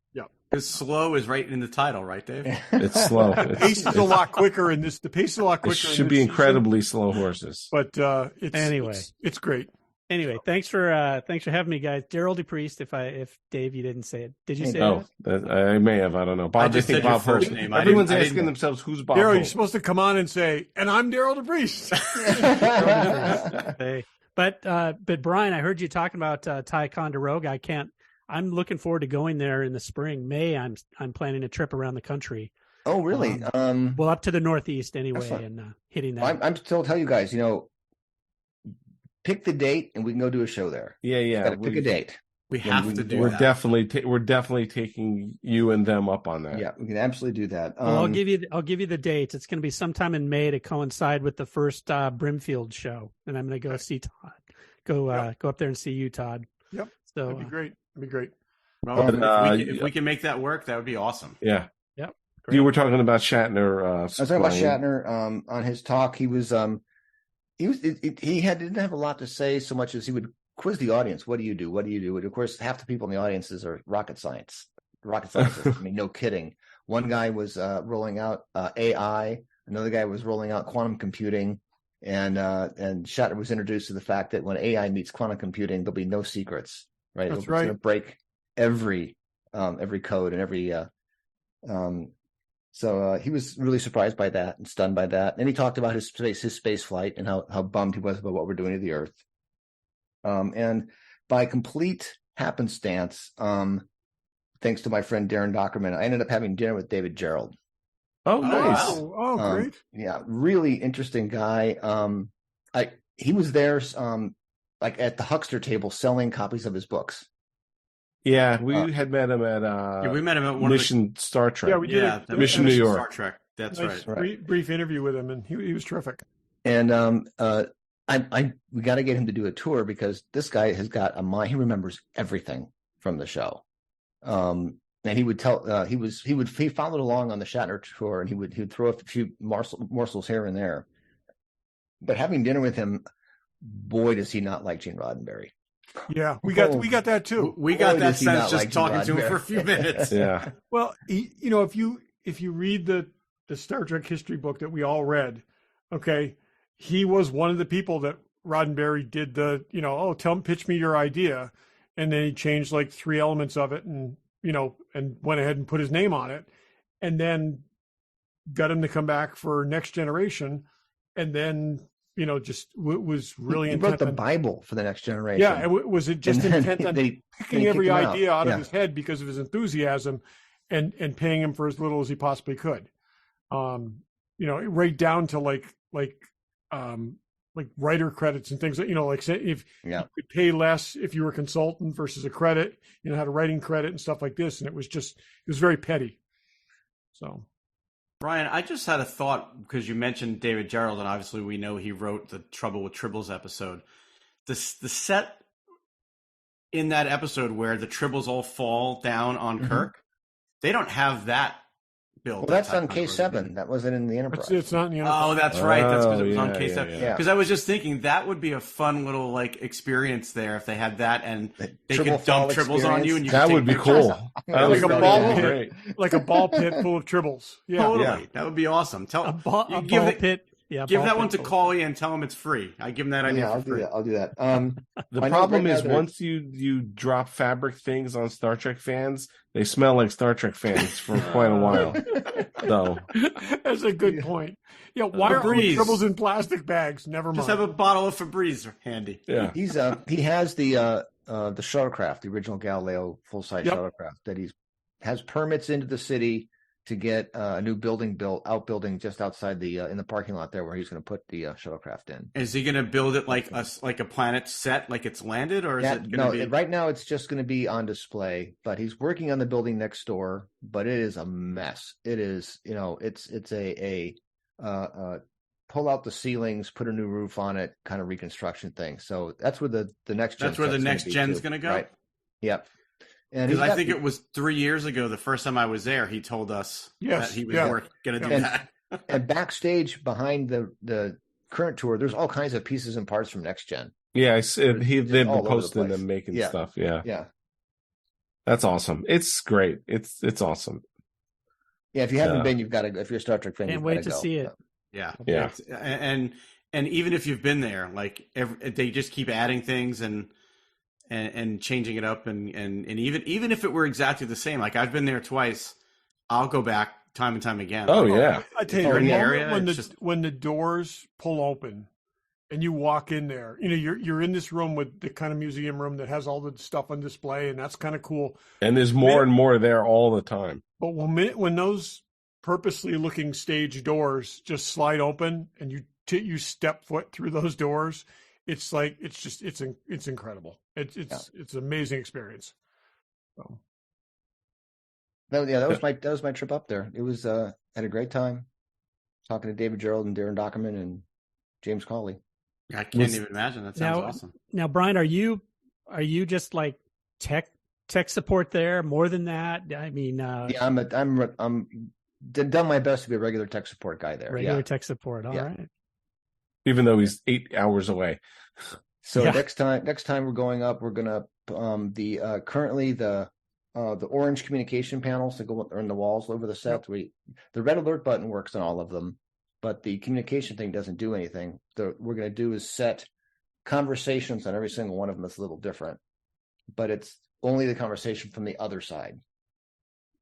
Because slow is right in the title, right, Dave? It's slow. The pace is a lot quicker in this. The pace is a lot quicker. It should be incredibly slow horses. But Anyway. it's great. Anyway, thanks for having me, guys. Derryl DePriest. If Dave, you didn't say it, did you say that? I may have. I don't know. Bob, I just said your first name. Everyone's I asking didn't... themselves who's Bob. Derryl, you're supposed to come on and say, "And I'm Derryl DePriest." Hey, but Brian, I heard you talking about Ticonderoga. I'm looking forward to going there in the spring. May, I'm planning a trip around the country. Oh, really? Well, up to the Northeast anyway, and hitting that. I'm still tell you guys, pick the date and we can go do a show there. Yeah. Gotta pick a date. We have to do we're that. We're definitely taking you and them up on that. Yeah, we can absolutely do that. Well, I'll give you the dates. It's going to be sometime in May to coincide with the first Brimfield show, and I'm going to go see Todd. Go up there and see you, Todd. Yep. So that'd be great. That'd be great. Well, if we can make that work, that would be awesome. Yeah. Yep. Great. You were talking about Shatner. I was talking about Shatner on his talk. He didn't have a lot to say so much as he would quiz the audience. What do you do? What do you do? And of course, half the people in the audiences are rocket scientists. I mean, no kidding. One guy was rolling out AI. Another guy was rolling out quantum computing. And Shatner was introduced to the fact that when AI meets quantum computing, there'll be no secrets. Right? That's It's going to break every code and every. So he was really surprised by that and stunned by that. And he talked about his space flight and how bummed he was about what we're doing to the Earth. And by complete happenstance, thanks to my friend Darren Dockerman, I ended up having dinner with David Gerald. Oh, nice. Oh, great. Yeah, really interesting guy. He was there like at the huckster table selling copies of his books. Yeah, we had met him at we met him at one Mission Star Trek. Yeah, we did. Mission New York. Star Trek. That's nice, right. Brief interview with him, and he was terrific. And we got to get him to do a tour because this guy has got a mind. He remembers everything from the show. And he would tell he followed along on the Shatner tour, and he would throw a few morsels here and there. But having dinner with him, boy, does he not like Gene Roddenberry. Yeah, we got that too. We got that sense just talking to him for a few minutes. Yeah. Well, if you read the Star Trek history book that we all read, okay, he was one of the people that Roddenberry did pitch me your idea, and then he changed like 3 elements of it, and went ahead and put his name on it, and then got him to come back for Next Generation, and then just was really he wrote the Bible for the Next Generation. Yeah, was it just intent on picking every idea out of his head because of his enthusiasm, and paying him for as little as he possibly could. Right down to like writer credits and things that if you could pay less if you were a consultant versus a credit, had a writing credit and stuff like this, and it was very petty. So. Brian, I just had a thought because you mentioned David Gerald, and obviously we know he wrote the Trouble with Tribbles episode. The set in that episode where the Tribbles all fall down on Kirk, they don't have that built. Well, that's on K7. That wasn't in the Enterprise. It's not in the Enterprise. Oh, that's right. That's because it was on K7. Yeah. Because I was just thinking that would be a fun little experience there if they had that and they could dump Tribbles on you. And you that would be cool. Like a ball pit, like a ball pit full of Tribbles. Yeah, totally. Yeah. That would be awesome. A ball pit. Yeah, give that one to Cauley and tell him it's free. I give him that idea for free. I'll do that. The problem is once you drop fabric things on Star Trek fans, they smell like Star Trek fans for quite a while. So that's a good point. Yeah, why are all the Tribbles in plastic bags? Never mind. Just have a bottle of Febreze handy. Yeah, he has the shuttlecraft, the original Galileo full-size shuttlecraft that has permits into the city to get a new building outbuilding just outside in the parking lot there where he's going to put the shuttlecraft in. Is he going to build it like a planet set, like it's landed, or is it going to be? Right now it's just going to be on display. But he's working on the building next door. But it is a mess. It is, it's a pull out the ceilings, put a new roof on it, kind of reconstruction thing. So that's where the next gen. That's where the next gen's going to go. Right. Yep. Because I think it was 3 years ago, the first time I was there, he told us that he was going to do that. And backstage behind the current tour, there's all kinds of pieces and parts from Next Gen. Yeah, they've been posting them making stuff. Yeah. That's awesome. It's great. It's awesome. Yeah, if you haven't been, you've got to go. If you're a Star Trek fan, Can't you've wait got to go. see it. Yeah. Yeah. And even if you've been there, like they just keep adding things and changing it up and even if it were exactly the same, like I've been there twice, I'll go back time and time again. Oh like, yeah. I tell you, You're the in the moment area, when the doors pull open and you walk in there, you know, you're in this room with the kind of museum room that has all the stuff on display, and that's kind of cool. And there's more and more there all the time. But when those purposely looking stage doors just slide open and you step foot through those doors, it's like it's incredible. It's an amazing experience. So. That was my trip up there. It was had a great time talking to David Gerald and Darren Dockerman and James Cawley. I can't even imagine. That sounds awesome. Now, Brian, are you just like tech support there? More than that? I mean, yeah, I'm done my best to be a regular tech support guy there. Regular tech support. All Yeah. right. Even though he's 8 hours away. So next time we're going up, we're gonna currently the orange communication panels that go on the walls over the set. Yep. The red alert button works on all of them, but the communication thing doesn't do anything. What we're going to do is set conversations on every single one of them. That's a little different, but it's only the conversation from the other side.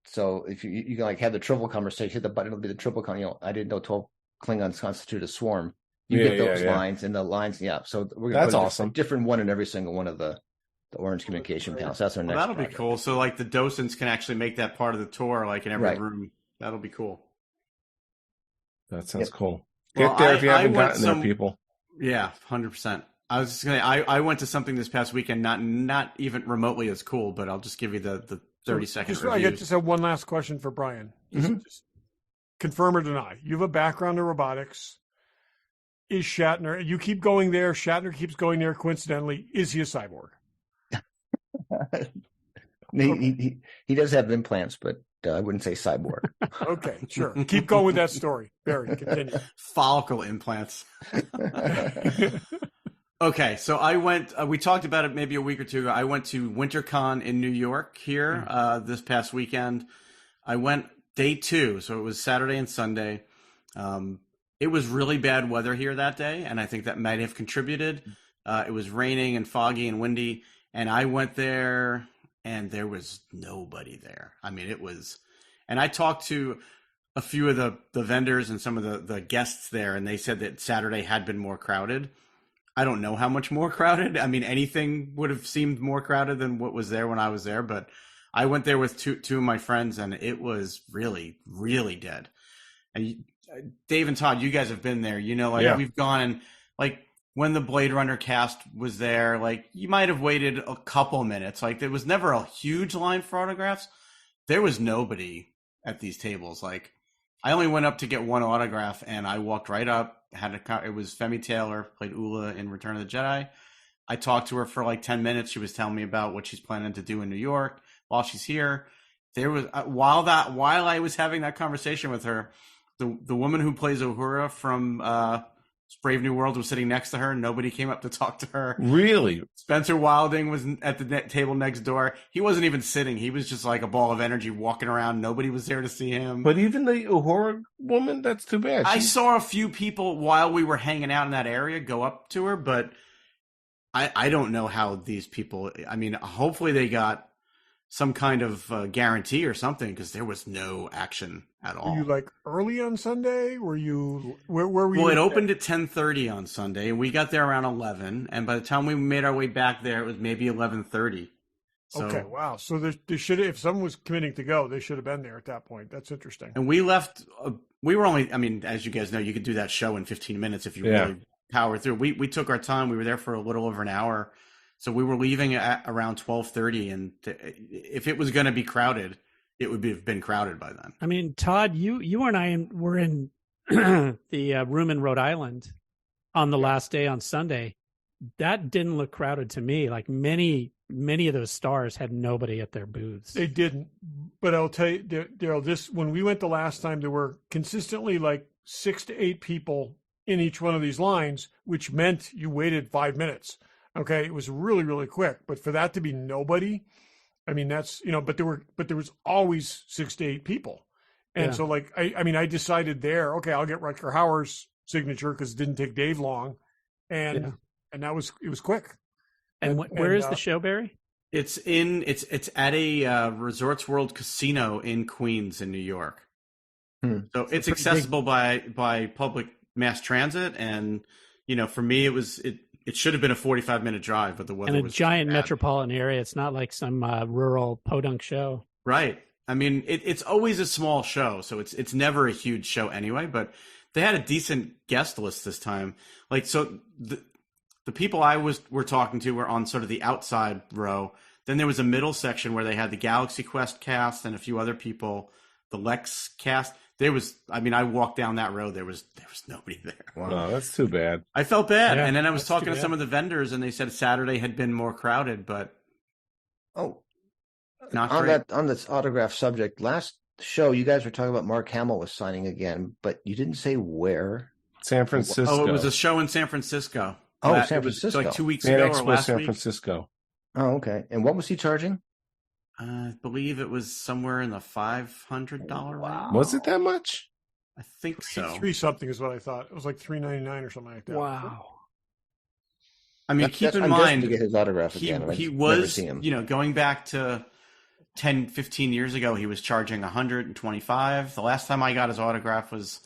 So if you can like have the triple conversation, hit the button, it'll be the triple I didn't know 12 Klingons constitute a swarm. You get those lines and the lines. Yeah. So we're going to put awesome. a different one in every single one of the orange communication panels. That's our next. That'll project. be cool. So like the docents can actually make that part of the tour, like in every room. That'll be cool. That sounds cool. Well, Get there if you haven't gotten there, people. Yeah, 100%. I was just gonna. I went to something this past weekend, not even remotely as cool, but I'll just give you the 30-second review. I just have one last question for Brian. Just confirm or deny. You have a background in robotics. Is Shatner? You keep going there. Shatner keeps going there. Coincidentally, is he a cyborg? He does have implants, but I wouldn't say cyborg. Okay, sure. Keep going with that story. Barry, continue. Follicle implants. Okay, so I went. We talked about it maybe a week or two ago. I went to WinterCon in New York here this past weekend. I went day 2, so it was Saturday and Sunday. It was really bad weather here that day, and I think that might have contributed. It was raining and foggy and windy, and I went there, and there was nobody there. I mean, it was... And I talked to a few of the vendors and some of the guests there, and they said that Saturday had been more crowded. I don't know how much more crowded. I mean, anything would have seemed more crowded than what was there when I was there, but I went there with two of my friends, and it was really, really dead. And Dave and Todd, you guys have been there. You know, like we've gone and like when the Blade Runner cast was there, like you might have waited a couple minutes. Like there was never a huge line for autographs. There was nobody at these tables. Like I only went up to get one autograph, and I walked right up. It was Femi Taylor, played Ula in Return of the Jedi. I talked to her for like 10 minutes. She was telling me about what she's planning to do in New York while she's here. There was while I was having that conversation with her, the woman who plays Uhura from Brave New World was sitting next to her. Nobody came up to talk to her. Really? Spencer Wilding was at the table next door. He wasn't even sitting. He was just like a ball of energy walking around. Nobody was there to see him. But even the Uhura woman, that's too bad. I saw a few people while we were hanging out in that area go up to her, but I don't know how these people... I mean, hopefully they got some kind of guarantee or something, because there was no action at all. Were you like early on Sunday? Were you where were you? Well, it opened at 10:30 on Sunday, and we got there around 11. And by the time we made our way back there, it was maybe 11:30. So, okay, wow. So they should, if someone was committing to go, they should have been there at that point. That's interesting. And we left. We were only. I mean, as you guys know, you could do that show in 15 minutes if you really power through. We took our time. We were there for a little over an hour. So we were leaving at around 12:30, and if it was going to be crowded, it would have been crowded by then. I mean, Todd, you and I were in the room in Rhode Island on the last day on Sunday. That didn't look crowded to me. Like many of those stars had nobody at their booths. They didn't. But I'll tell you, Derryl, when we went the last time, there were consistently like 6 to 8 people in each one of these lines, which meant you waited 5 minutes. Okay, it was really, really quick. But for that to be nobody, I mean, that's, but there was always 6 to 8 people. And Yeah. so like, I decided there, okay, I'll get Rutger Hauer's signature because it didn't take Dave long. And it was quick. And where is the show, Barry? It's at a Resorts World casino in Queens in New York. So it's accessible by public mass transit, and for me it should have been a 45-minute drive, but the weather was giant bad. Metropolitan area. It's not like some rural podunk show. Right. I mean, it's always a small show, so it's never a huge show anyway. But they had a decent guest list this time. Like, so the people were talking to were on sort of the outside row. Then there was a middle section where they had the Galaxy Quest cast and a few other people, the Lex cast. I walked down that row. There was nobody there. Wow, no, that's too bad. I felt bad. Yeah, and then I was talking to some of the vendors, and they said Saturday had been more crowded, but not great. On this autograph subject, last show you guys were talking about Mark Hamill was signing again, but you didn't say where. San Francisco. Oh, it was a show in San Francisco. San Francisco. Like 2 weeks ago or last San week. Francisco. Oh, okay. And what was he charging? I believe it was somewhere in the $500 range. Was it that much? I think so. 3 something is what I thought. It was like $3.99 or something like that. Wow. I mean, keep in I'm mind, to get his autograph he again. was, going back to 10, 15 years ago, he was charging $125. The last time I got his autograph was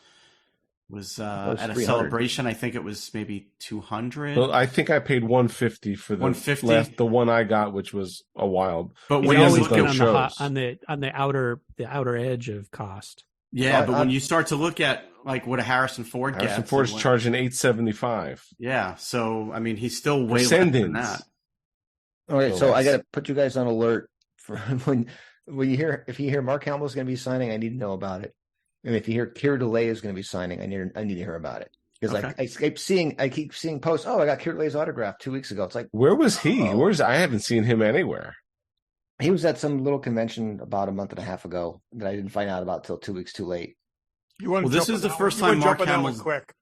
at a celebration. I think it was maybe $200. Well, I think I paid $150 for the one I got, which was a wild. But When when always you look been at on the outer edge of cost. yeah, but when you start to look at like what a Harrison Ford gets, Harrison Ford's charging $875. Yeah, so I mean, he's still way less than that. All right, so I got to put you guys on alert for when if you hear Mark Hamill's going to be signing, I need to know about it. And if you hear Keir Delay is going to be signing, I need to hear about it because I keep seeing posts. Oh, I got Keir Delay's autograph 2 weeks ago. It's like, where was he? I haven't seen him anywhere. He was at some little convention about a month and a half ago that I didn't find out about till 2 weeks too late. This is the first time Mark Hamill's quick.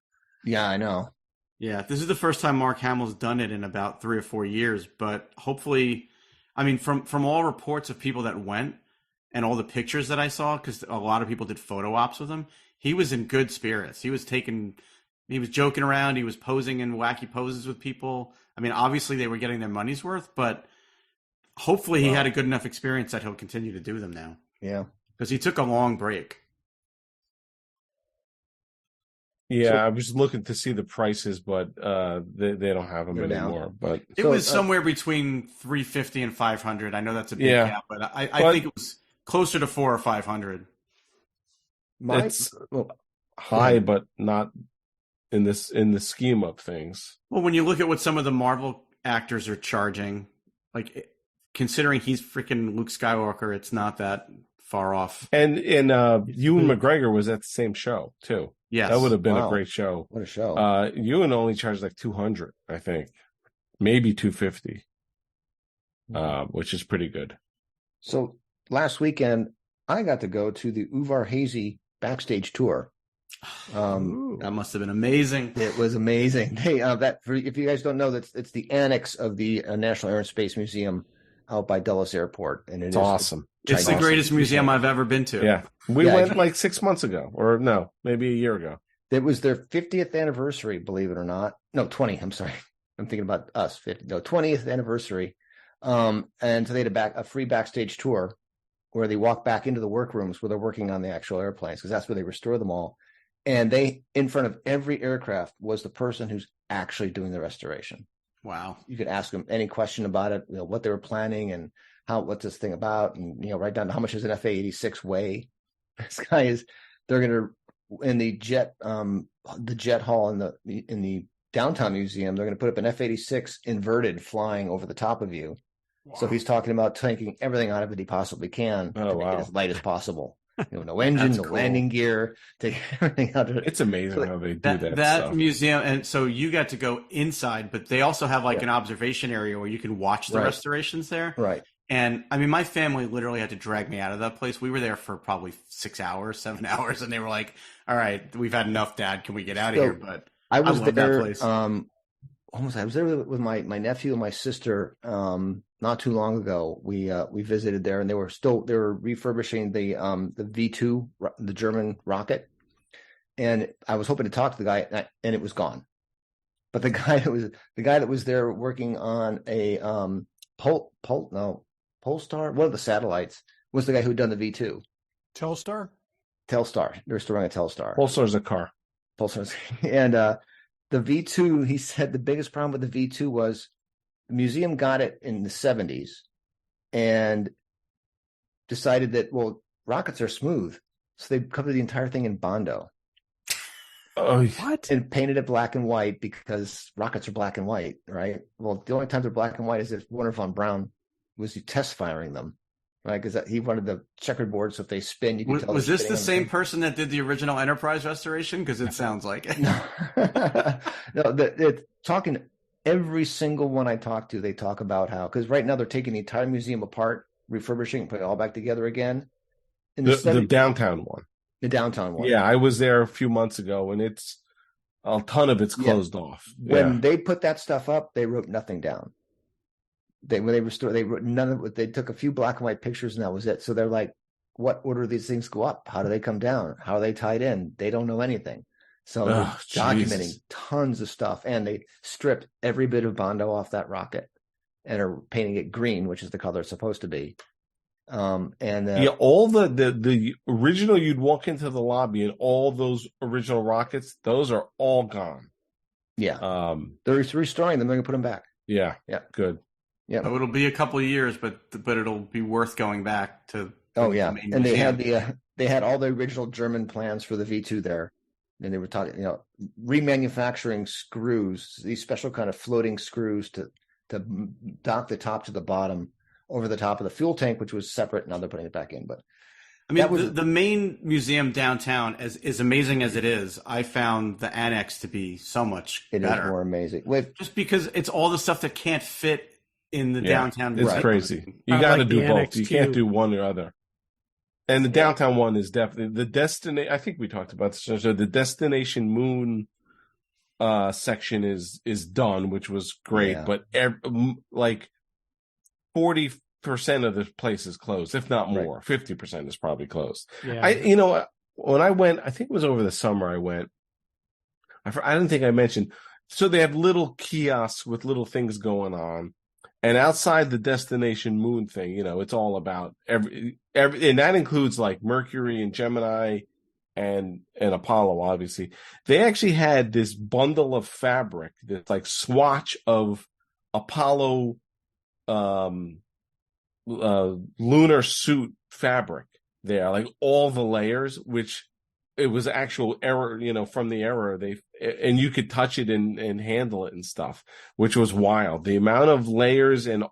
Yeah, I know. Yeah, this is the first time Mark Hamill's done it in about 3 or 4 years. But hopefully, I mean, from all reports of people that went and all the pictures that I saw, because a lot of people did photo ops with him, he was in good spirits. He was joking around. He was posing in wacky poses with people. I mean, obviously they were getting their money's worth, but hopefully he had a good enough experience that he'll continue to do them now. Yeah, because he took a long break. Yeah, I was looking to see the prices, but they don't have them anymore. But it was somewhere between $350 and $500. I know that's a big gap, but I think it was closer to $400 or $500. It's high, but not in the scheme of things. Well, when you look at what some of the Marvel actors are charging, like considering he's freaking Luke Skywalker, it's not that far off. And Ewan McGregor was at the same show too. Yes, that would have been a great show. What a show! Ewan only charged like $200, I think, maybe $250, which is pretty good. So last weekend, I got to go to the Uvar Hazy backstage tour. That must have been amazing. It was amazing. Hey, if you guys don't know, it's the annex of the National Air and Space Museum out by Dulles Airport, and it's awesome. It's the greatest museum I've ever been to. Yeah, we went like 6 months ago, or no, maybe a year ago. It was their 50th anniversary, believe it or not. No, 20. I'm sorry, I'm thinking about us. 20th anniversary. And so they had a free backstage tour where they walk back into the workrooms where they're working on the actual airplanes, because that's where they restore them all. And in front of every aircraft was the person who's actually doing the restoration. Wow. You could ask them any question about it, what they were planning and what's this thing about, and write down how much does an FA-86 weigh. This guy they're going to, in the jet hall in the downtown museum, they're going to put up an F-86 inverted flying over the top of you. Wow. So he's talking about taking everything out of it he possibly can to make it as light as possible. No engine, no landing gear, take everything out of it. It's amazing how they do that. That stuff. museum, and so you got to go inside, but they also have an observation area where you can watch the restorations there. Right. And I mean, my family literally had to drag me out of that place. We were there for probably 6 hours, 7 hours, and they were like, "All right, we've had enough, Dad. Can we get out of here?" But I was love there. that place. almost. I was there with my nephew and my sister not too long ago. We visited there, and they were refurbishing the V2, the German rocket. And I was hoping to talk to the guy, and it was gone. But the guy that was there working on a Polestar, one of the satellites, was the guy who'd done the V2. Telstar. They're still running a Telstar. Polestar's a car. Pulsars. And the V2, he said the biggest problem with the V2 was the museum got it in the 70s and decided that, well, rockets are smooth. So they covered the entire thing in Bondo. Oh, What? And painted it black and white because rockets are black and white, right? Well, the only times they're black and white is if Wernher von Braun was test firing them, right? Because he wanted the checkerboard, so if they spin, you can tell. Was this the same person that did the original Enterprise restoration? Because it sounds like it. No, talking every single one I talk to, they talk about how, because right now they're taking the entire museum apart, refurbishing, putting it all back together again. In the downtown one. The downtown one. Yeah, I was there a few months ago, and it's a ton of it's closed off. When they put that stuff up, they wrote nothing down. When they restored, they wrote none of it. They took a few black and white pictures, and that was it. So they're like, "What order do these things go up? How do they come down? How are they tied in?" They don't know anything. So they're documenting tons of stuff, and they stripped every bit of Bondo off that rocket, and are painting it green, which is the color it's supposed to be. All the original, you'd walk into the lobby and all those original rockets, those are all gone. Yeah. They're restoring them. They're going to put them back. Yeah. Good. Yeah. So it'll be a couple of years, but it'll be worth going back to. Oh yeah. And they had they had all the original German plans for the V2 there. And they were talking, remanufacturing screws, these special kind of floating screws to dock the top to the bottom over the top of the fuel tank, which was separate. Now they're putting it back in. But I mean, the main museum downtown, as amazing as it is, I found the annex to be so much better. It is more amazing. Just because it's all the stuff that can't fit in the downtown. It's crazy. You got to do both. You can't do one or other. And the downtown one is definitely the destination. I think we talked about this. So the Destination Moon section is done, which was great. But like 40% of the place is closed, if not more. 50% is probably closed. Yeah. When I went, I think it was over the summer. I went. I didn't think I mentioned. So they have little kiosks with little things going on. And outside the Destination Moon thing, it's all about every, and that includes like Mercury and Gemini and Apollo, obviously. They actually had this bundle of fabric, this like swatch of Apollo lunar suit fabric there, like all the layers, which it was actual error, from the error. And you could touch it and handle it and stuff, which was wild. The amount of layers, and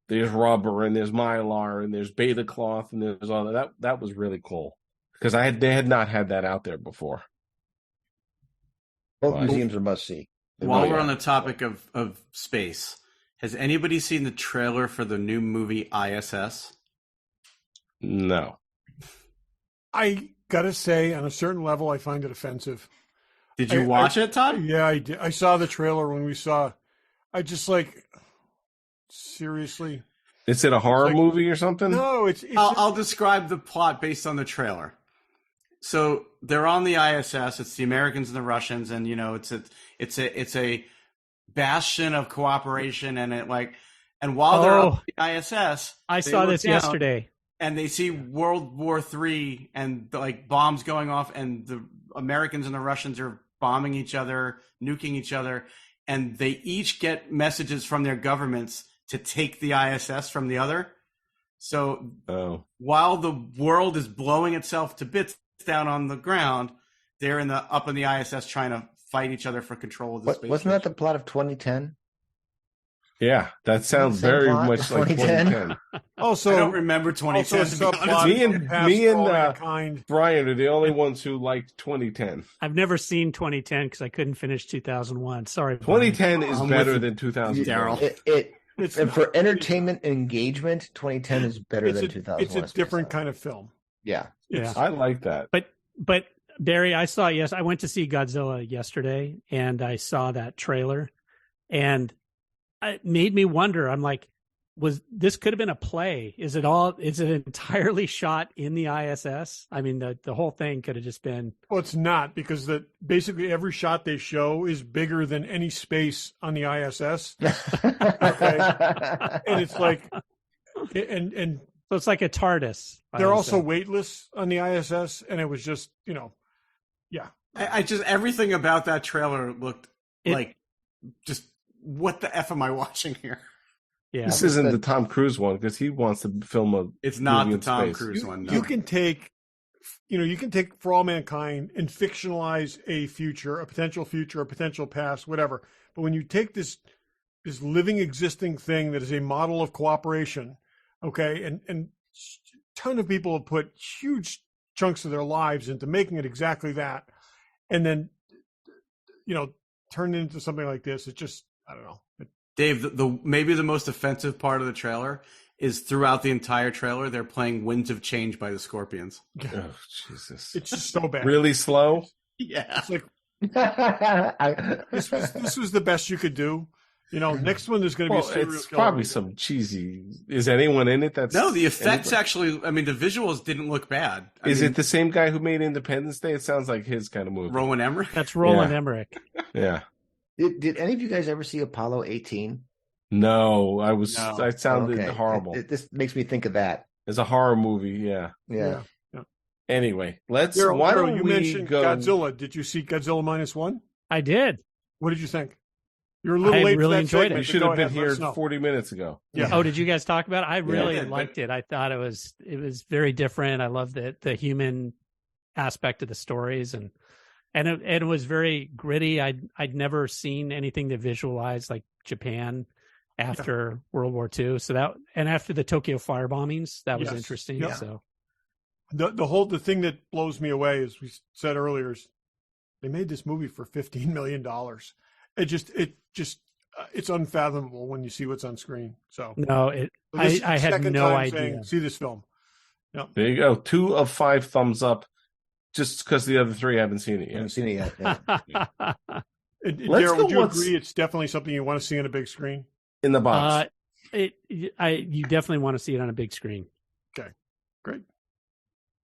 there's rubber and there's mylar and there's beta cloth and there's all that. That was really cool because they had not had that out there before. Both museums are must see. While we're on the topic of space, has anybody seen the trailer for the new movie ISS? No. I gotta say, on a certain level, I find it offensive. Did you watch it, Todd? Yeah, I did. I saw the trailer when we saw. I just seriously. Is it a horror movie or something? No, it's I'll describe the plot based on the trailer. So they're on the ISS. It's the Americans and the Russians, and it's a bastion of cooperation, and while they're on the ISS, I saw this yesterday. And they see World War III and bombs going off, and the Americans and the Russians are bombing each other, nuking each other, and they each get messages from their governments to take the ISS from the other. So while the world is blowing itself to bits down on the ground, they're up in the ISS trying to fight each other for control of the space. Wasn't that the plot of 2010? Yeah, that sounds very much like 2010. Also, I don't remember 2010. Me and Brian are the only ones who liked 2010. I've never seen 2010 because I couldn't finish 2001. Sorry, 2010 is better than 2000. Daryl, and for entertainment engagement, 2010 is better than 2001. It's a different kind of film. Yeah. I like that. But Barry, I went to see Godzilla yesterday, and I saw that trailer. And it made me wonder. I'm like, this could have been a play? Is it entirely shot in the ISS? I mean, the whole thing could have just been. Well, it's not, because basically every shot they show is bigger than any space on the ISS. Okay, and it's like, and so it's like a TARDIS. They're also weightless on the ISS, and it was just, yeah. I just, everything about that trailer looked like, just, what the F am I watching here? Yeah, this isn't the Tom Cruise one, because he wants to film a. It's not the Tom space. Cruise one. No. You can take, For All Mankind and fictionalize a potential past, whatever. But when you take this living, existing thing that is a model of cooperation, okay, and a ton of people have put huge chunks of their lives into making it exactly that, and then, turn it into something like this. It just, I don't know. Dave, maybe the most offensive part of the trailer is throughout the entire trailer, they're playing Winds of Change by the Scorpions. Oh, Jesus. It's just so bad. Really slow? Yeah. It's like, this was the best you could do. Next one there's going to be a serial it's killer. probably some cheesy. Is anyone in it? No, the effects actually. I mean, the visuals didn't look bad. Is it the same guy who made Independence Day? It sounds like his kind of movie. Roland Emmerich? That's Roland Emmerich. Yeah. Did any of you guys ever see Apollo 18? No, I sounded Okay. horrible. This makes me think of that. It's a horror movie. Yeah. Yeah. Anyway, let's. Daryl, why don't you we mentioned go? Godzilla. Did you see Godzilla Minus One? I did. What did you think? You're a little I late. really for that enjoyed it. segment, You but should go have been ahead, let here us know. 40 minutes ago. Yeah. Oh, did you guys talk about it? I really did, liked it. I thought it was very different. I loved the human aspect of the stories, and it was very gritty. I'd never seen anything that visualized like Japan after World War II. So after the Tokyo fire bombings, that was Yes. interesting. Yeah. So The thing that blows me away, as we said earlier, is they made this movie for $15 million. It's unfathomable when you see what's on screen. So no, this is I the had second no time idea. saying, see this film. There you go. 2 of 5 thumbs up, just because the other 3 haven't seen it I haven't yet. seen it yet. Yeah. Daryl, would you agree it's definitely something you want to see on a big screen? In the box. You definitely want to see it on a big screen. Okay, great.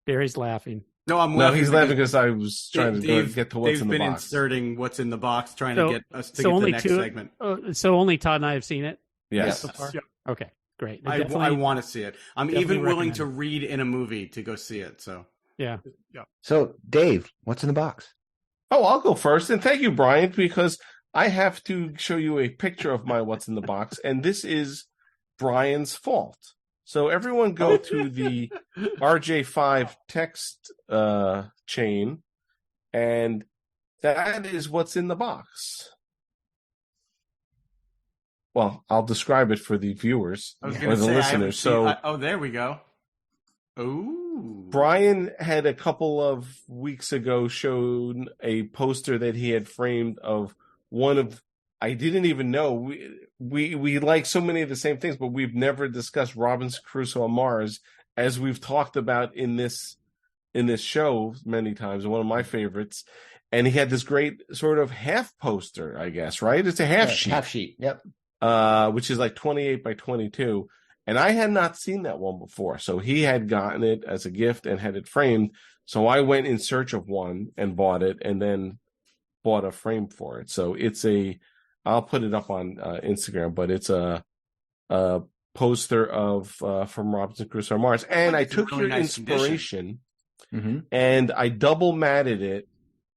Barry's laughing. No, I'm no, laughing. he's laughing because I was trying to get to what's Dave's in the been box. inserting what's in the box, trying to get us to get only the next segment. So only Todd and I have seen it Yes. so far? Yeah. Okay, great. I want to see it. I'm definitely even willing recommend to it. read in a movie to go see it. So Yeah. So, Dave, what's in the box? Oh, I'll go first. And thank you, Brian, because I have to show you a picture of my what's in the box. And this is Brian's fault. So everyone go to the RJ5 text chain, and that is what's in the box. Well, I'll describe it for the viewers I was or going to the say, listeners. So there we go. Ooh, Brian had a couple of weeks ago shown a poster that he had framed of one of, I didn't even know, we like so many of the same things, but we've never discussed Robinson Crusoe on Mars, as we've talked about in this show many times, one of my favorites. And he had this great sort of half poster, I guess, right? It's a half sheet. Half sheet, yep. Which is like 28 by 22. And I had not seen that one before. So he had gotten it as a gift and had it framed. So I went in search of one and bought it, and then bought a frame for it. So it's I'll put it up on Instagram, but it's a poster of from Robinson Crusoe on Mars. And I took really your nice inspiration Mm-hmm. and I double matted it,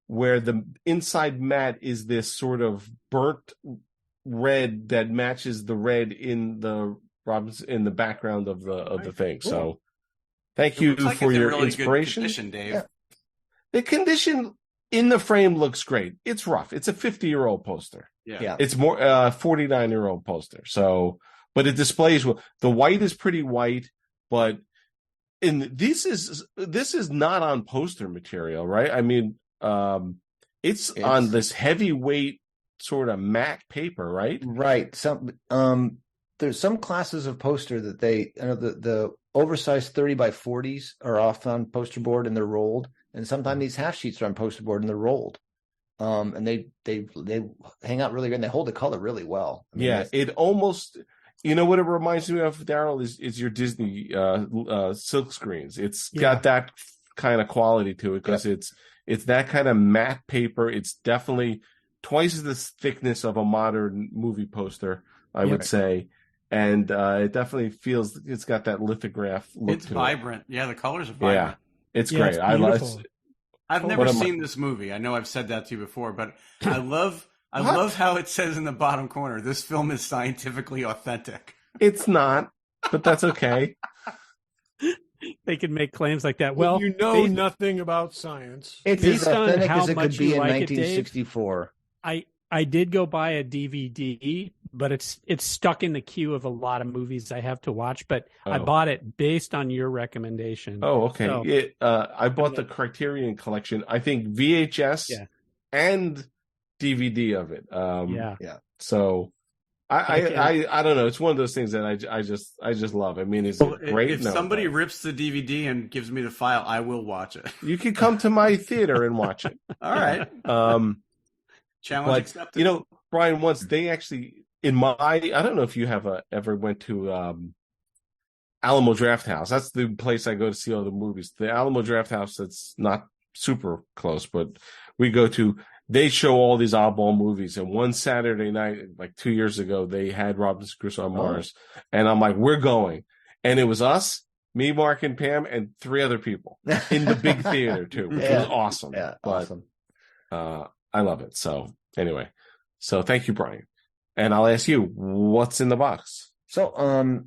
where the inside mat is this sort of burnt red that matches the red in the background of the thing. Cool. So thank It you looks like for it's in your really good inspiration. condition, Dave. Yeah. The condition in the frame looks great. It's rough. It's a 50-year-old poster. Yeah. It's more 49-year-old poster. So, but it displays well. The white is pretty white, but this is not on poster material, right? I mean, it's on this heavyweight sort of matte paper, right? Right. There's some classes of poster that the oversized 30 by 40s are off on poster board and they're rolled. And sometimes these half sheets are on poster board and they're rolled. and they hang out really good, and they hold the color really well. I mean, Yeah, it almost, you know what it reminds me of, Derryl, is your Disney silk screens. It's got that kind of quality to it because it's that kind of matte paper. It's definitely twice the thickness of a modern movie poster, I would say. And it definitely feels, it's got that lithograph look. It's vibrant. Yeah, the colors are vibrant. Yeah, it's great. I love. I've never seen this movie. I know I've said that to you before, but I love how it says in the bottom corner, this film is scientifically authentic. It's not, but that's okay. They can make claims like that. Well, you know nothing about science. It's as authentic as it could be in 1964. I did go buy a DVD, but it's stuck in the queue of a lot of movies I have to watch. But I bought it based on your recommendation. Oh, okay. So, I bought the Criterion Collection. I think VHS and DVD of it. So I don't know. It's one of those things that I just love. I mean, is it great? If somebody rips the DVD and gives me the file, I will watch it. You can come to my theater and watch it. All right. Challenge accepted. You know, Brian, once they actually I don't know if you have ever went to Alamo Drafthouse. That's the place I go to see all the movies. The Alamo Drafthouse, that's not super close, but we go to. They show all these oddball movies, and one Saturday night, like 2 years ago, they had Robinson Crusoe on Mars, and I'm like, we're going, and it was us, me, Mark, and Pam, and 3 other people in the big theater too, which was awesome. Yeah, awesome. I love it. So anyway, thank you, Brian. And I'll ask you, what's in the box? So,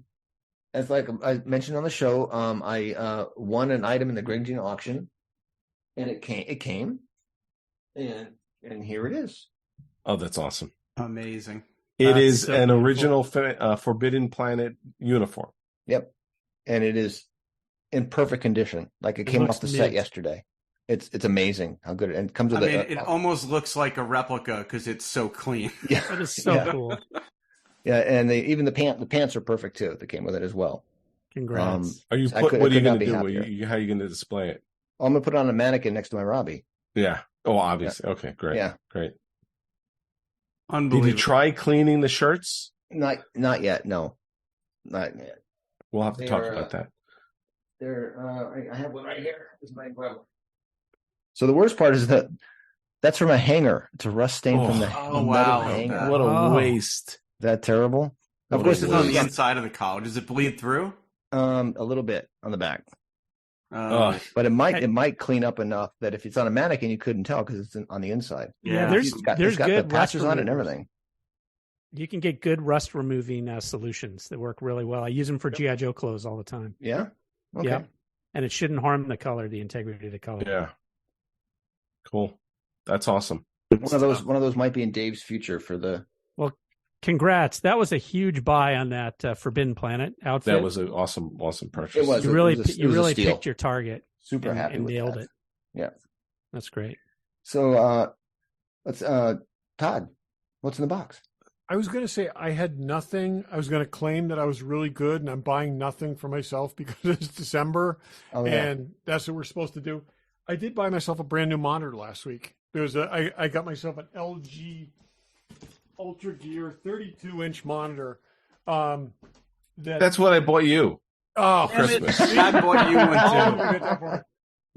as like I mentioned on the show, I won an item in the Greg Jean auction, and it came, and here it is. Oh, that's awesome! Amazing. It is an original Forbidden Planet uniform. Yep, and it is in perfect condition. Like it came off the set yesterday. It's amazing how good it comes with. It almost looks like a replica because it's so clean. Yeah, that is so cool. Yeah, and even the pants are perfect too. That came with it as well. Congrats. What are you going to do? How are you going to display it? Oh, I'm going to put it on a mannequin next to my Robbie. Yeah. Oh, obviously. Yeah. Okay, great. Yeah, great. Unbelievable. Did you try cleaning the shirts? Not yet. No, not yet. We'll have to talk about that. I have one right here. This is my brother. So the worst part is that's from a hanger. It's a rust stain from the metal hanger. What a waste! Is that terrible? Of course, it's on the inside of the collar. Does it bleed through? A little bit on the back. But it might clean up enough that if it's on a mannequin, you couldn't tell because it's on the inside. Yeah, there's got good the patches on it and everything. You can get good rust removing solutions that work really well. I use them for G.I. Joe clothes all the time. Yeah. Okay. Yeah, and it shouldn't harm the color, the integrity of the color. Yeah. Cool. That's awesome. One of those might be in Dave's future for the. Well, congrats! That was a huge buy on that Forbidden Planet outfit. That was an awesome purchase. It was. You really picked your target. Super happy and with nailed that. it. Yeah, that's great. So, let's Todd, what's in the box? I was going to say I had nothing. I was going to claim that I was really good, and I'm buying nothing for myself because it's December, and that's what we're supposed to do. I did buy myself a brand new monitor last week. I got myself an LG Ultra Gear 32-inch monitor. That's what I bought you. Oh, Christmas! I bought you one too.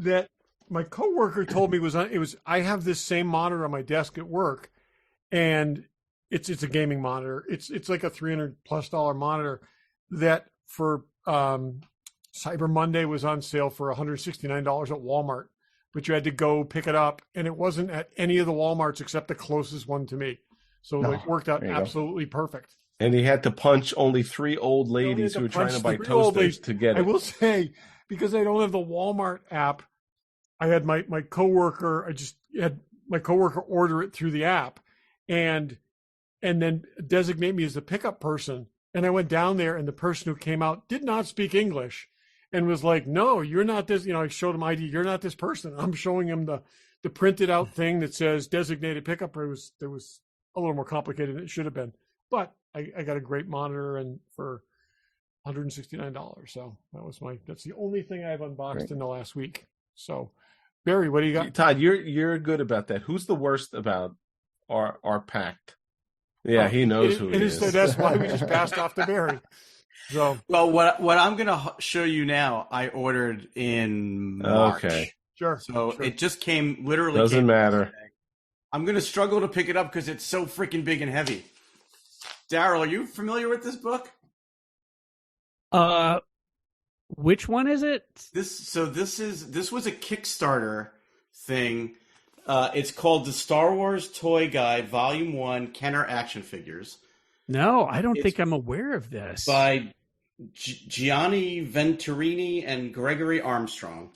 That my coworker told me I have this same monitor on my desk at work, and it's a gaming monitor. It's like a $300+ monitor that for Cyber Monday was on sale for $169 at Walmart. But you had to go pick it up, and it wasn't at any of the Walmarts except the closest one to me. So it worked out absolutely perfect. And he had to punch only 3 old ladies who were trying to buy toasters to get it. I will say, because I don't have the Walmart app, I had my coworker. I just had my coworker order it through the app, and then designate me as the pickup person. And I went down there, and the person who came out did not speak English. And was like, no, you're not this. I showed him ID. You're not this person. I'm showing him the printed out thing that says designated pickup. It was a little more complicated than it should have been. But I got a great monitor and for $169. So that's the only thing I've unboxed in the last week. So Barry, what do you got? Todd, you're good about that. Who's the worst about our pact? Yeah, he knows who it is. That's why we just passed off to Barry. So, well, what I'm going to show you now, I ordered in March. Okay. Sure. So it just literally doesn't matter. Today. I'm going to struggle to pick it up because it's so freaking big and heavy. Derryl, are you familiar with this book? Which one is it? This was a Kickstarter thing. It's called the Star Wars Toy Guide, Volume 1, Kenner Action Figures. No, I don't think I'm aware of this. By Gianni Venturini and Gregory Armstrong.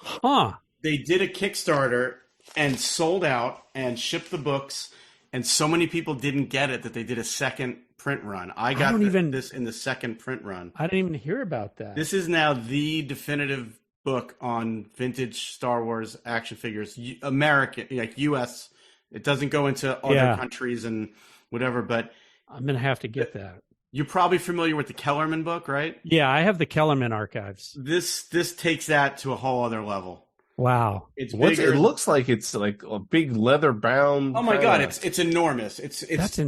Huh. They did a Kickstarter and sold out and shipped the books, and so many people didn't get it that they did a second print run. I got this in the second print run. I didn't even hear about that. This is now the definitive book on vintage Star Wars action figures, American, like U.S. It doesn't go into other countries and whatever, but I'm going to have to get that. You're probably familiar with the Kellerman book, right? Yeah, I have the Kellerman archives. This takes that to a whole other level. Wow. It looks like it's like a big leather bound. Oh my God, it's enormous. It's that's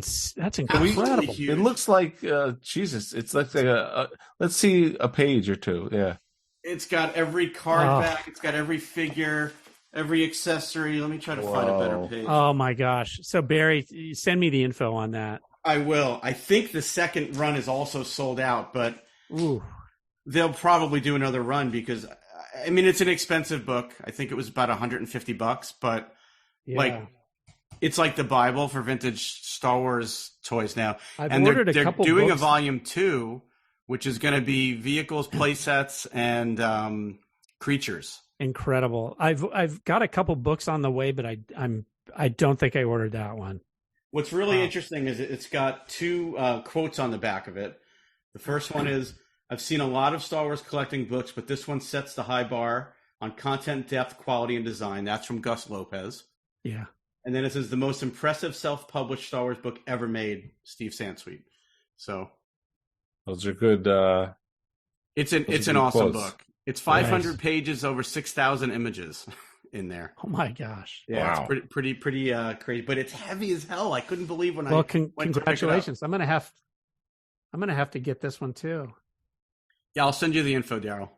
incredible. Huge. It looks like Jesus. It's like let's see a page or two. Yeah. It's got every card back. It's got every figure, every accessory. Let me try to find a better page. Oh my gosh. So Barry, send me the info on that. I will. I think the second run is also sold out, but Ooh. They'll probably do another run because, I mean, it's an expensive book. I think it was about $150, but it's like the Bible for vintage Star Wars toys now. They're doing a volume 2, which is going to be vehicles, playsets, and creatures. Incredible. I've got a couple books on the way, but I don't think I ordered that one. What's really interesting is it's got 2 quotes on the back of it. The first one is, I've seen a lot of Star Wars collecting books, but this one sets the high bar on content, depth, quality, and design. That's from Gus Lopez. Yeah. And then it says the most impressive self-published Star Wars book ever made, Steve Sansweet. So those are good. It's an awesome book. It's 500 pages, over 6,000 images in there. Oh my gosh! Yeah, wow. It's pretty crazy, but it's heavy as hell. I couldn't believe when congratulations! I'm gonna have to get this one too. Yeah, I'll send you the info, Derryl.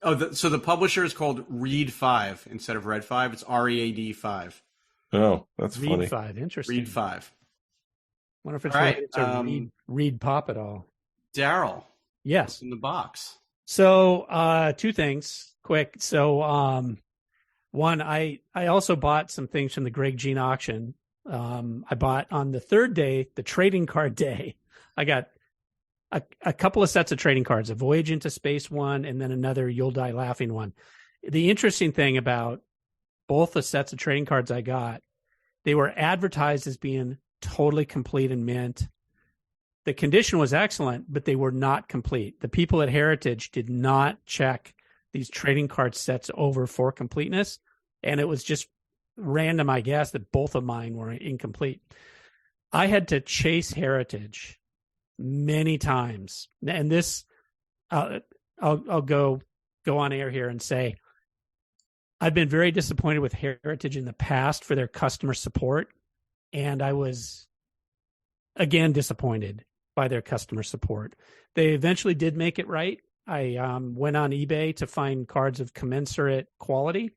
Oh, so the publisher is called Read 5 instead of Red 5. It's READ 5. Oh, that's funny. Read 5, interesting. Read 5. Wonder if it's related to Read Pop at all. Derryl. Yes. What's in the box. So 2 things, quick. So one, I also bought some things from the Greg Jean auction. I bought on the 3rd day, the trading card day. I got a couple of sets of trading cards, a Voyage into Space one, and then another You'll Die Laughing one. The interesting thing about both the sets of trading cards I got, they were advertised as being totally complete and mint. The condition was excellent, but they were not complete. The people at Heritage did not check these trading card sets over for completeness, and it was just random, I guess, that both of mine were incomplete. I had to chase Heritage many times, and this I'll go on air here and say I've been very disappointed with Heritage in the past for their customer support, and I was again disappointed by their customer support. They eventually did make it right. I went on eBay to find cards of commensurate quality.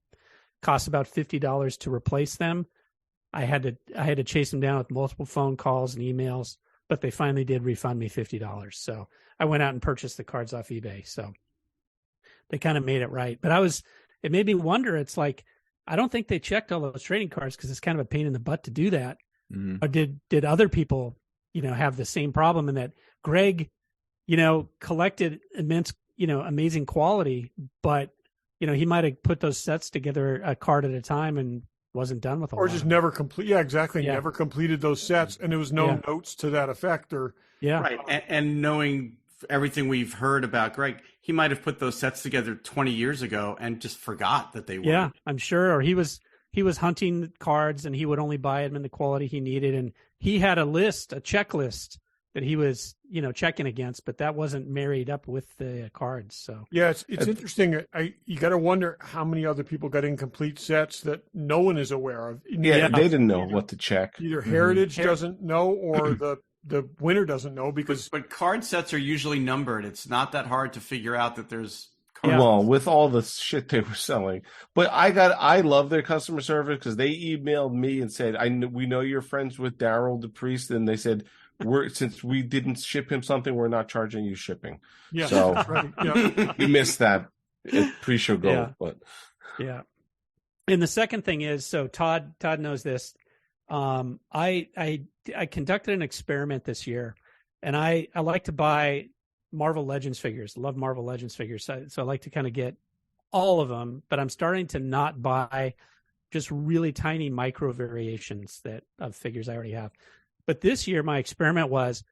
Cost about $50 to replace them. I had to chase them down with multiple phone calls and emails, but they finally did refund me $50. So I went out and purchased the cards off eBay. So they kind of made it right. But it made me wonder, it's like, I don't think they checked all those trading cards because it's kind of a pain in the butt to do that. Mm-hmm. Or did other people, have the same problem in that Greg, collected immense, amazing quality, but, he might have put those sets together a card at a time and wasn't done with all. Or just never complete. Yeah, exactly. Yeah. Never completed those sets, and there was no notes to that effect. Right. And knowing everything we've heard about Greg, he might have put those sets together 20 years ago and just forgot that they were. Yeah, I'm sure. Or he was hunting cards, and he would only buy them in the quality he needed, and he had a checklist that he was, checking against, but that wasn't married up with the cards. So yeah, it's interesting. You got to wonder how many other people got incomplete sets that no one is aware of. Yeah, they didn't know what to check. Either Heritage doesn't know, or the winner doesn't know, because but card sets are usually numbered. It's not that hard to figure out that there's cards. Well, with all the shit they were selling. But I love their customer service, because they emailed me and said, we know you're friends with Derryl the priest, and they said, since we didn't ship him something, we're not charging you shipping. yeah, So that's right. Yeah. we missed that pre-show goal. Yeah. But yeah. And the second thing is, so Todd knows this. I conducted an experiment this year, and I like to buy Marvel Legends figures. Love Marvel Legends figures. So I like to kind of get all of them, but I'm starting to not buy just really tiny micro variations of figures I already have. But this year, my experiment was,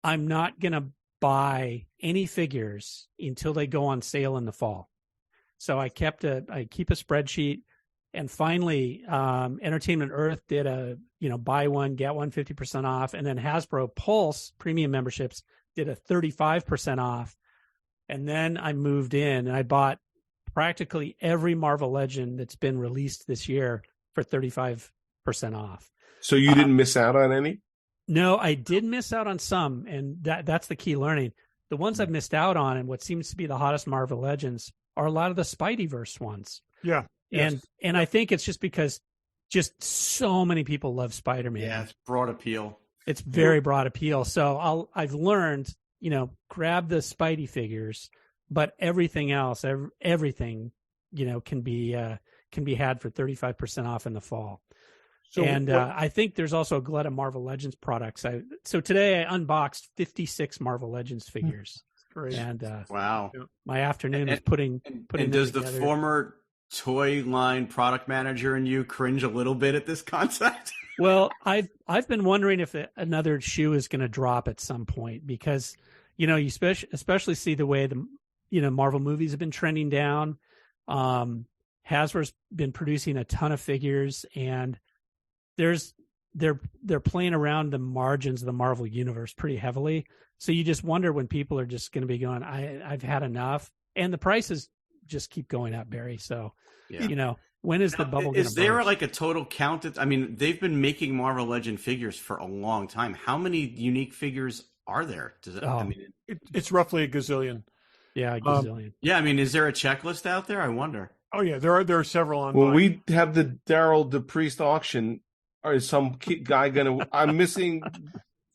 I'm not going to buy any figures until they go on sale in the fall. So I keep a spreadsheet, and finally, Entertainment Earth did a, buy one, get one 50% off. And then Hasbro Pulse premium memberships did a 35% off. And then I moved in and I bought practically every Marvel Legend that's been released this year for 35% off. so you didn't miss out on any? No, I did miss out on some, and that's the key learning. The ones I've missed out on, and what seems to be the hottest Marvel Legends, are a lot of the Spideyverse ones. Yeah. And I think it's just because just so many people love Spider-Man. Yeah, it's broad appeal. It's very broad appeal. So I've learned, grab the Spidey figures, but everything else, everything, can be had for 35% off in the fall. So I think there's also a glut of Marvel Legends products. So today I unboxed 56 Marvel Legends figures. Great. And Wow. my afternoon was putting And does the former toy line product manager in you cringe a little bit at this concept? Well, I've been wondering if another shoe is going to drop at some point, because you especially see the way the Marvel movies have been trending down. Hasbro's been producing a ton of figures, and they're playing around the margins of the Marvel universe pretty heavily. So you just wonder when people are just going to be going, I've had enough, and the prices just keep going up, Barry. So when is the bubble going to burst? Is there like a total count? I mean, they've been making Marvel Legend figures for a long time. How many unique figures are there? It's roughly a gazillion. Yeah, a gazillion. Yeah, I mean, is there a checklist out there? I wonder. Oh yeah, there are several online. When we have the Derryl the priest auction, is some guy gonna? I'm missing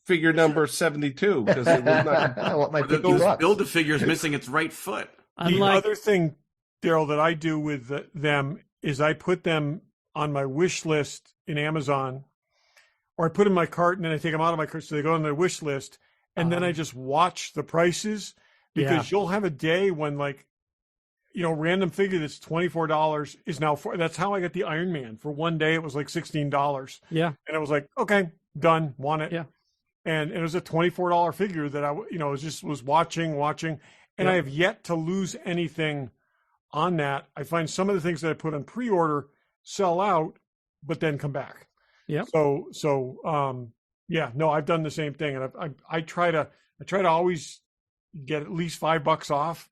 figure number 72 because it was not. I want my Build a figure is missing its right foot. The other thing, Derryl, that I do with them is I put them on my wish list in Amazon, or I put in my cart and then I take them out of my cart so they go on their wish list, and then I just watch the prices, because you'll have a day when random figure that's $24 is now that's how I got the Iron Man. For one day it was like $16. Yeah. And I was like, okay, done, want it. Yeah. And it was a $24 figure that I was watching, and I have yet to lose anything on that. I find some of the things that I put on pre-order sell out, but then come back. Yeah. I've done the same thing, and I try to always get at least $5 off,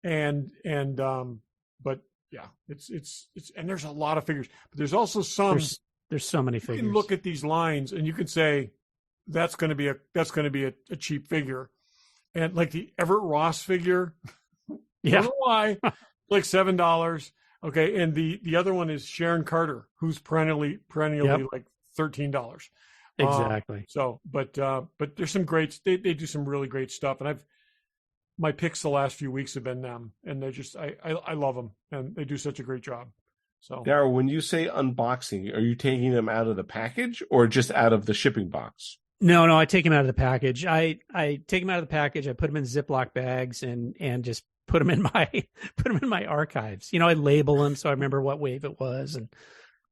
but yeah, it's and there's a lot of figures, but there's also some. There's so many you figures. You can look at these lines and you can say that's going to be a cheap figure, and like the Everett Ross figure. Yeah. I don't know why. Like $7. Okay. And the other one is Sharon Carter, who's perennially like $13. Exactly. But there's some great, they do some really great stuff. And my picks the last few weeks have been them, and they're just, I love them, and they do such a great job. So Derryl, when you say unboxing, are you taking them out of the package or just out of the shipping box? No, I take them out of the package. I take them out of the package. I put them in Ziploc bags and just put them in my archives. I label them so I remember what wave it was and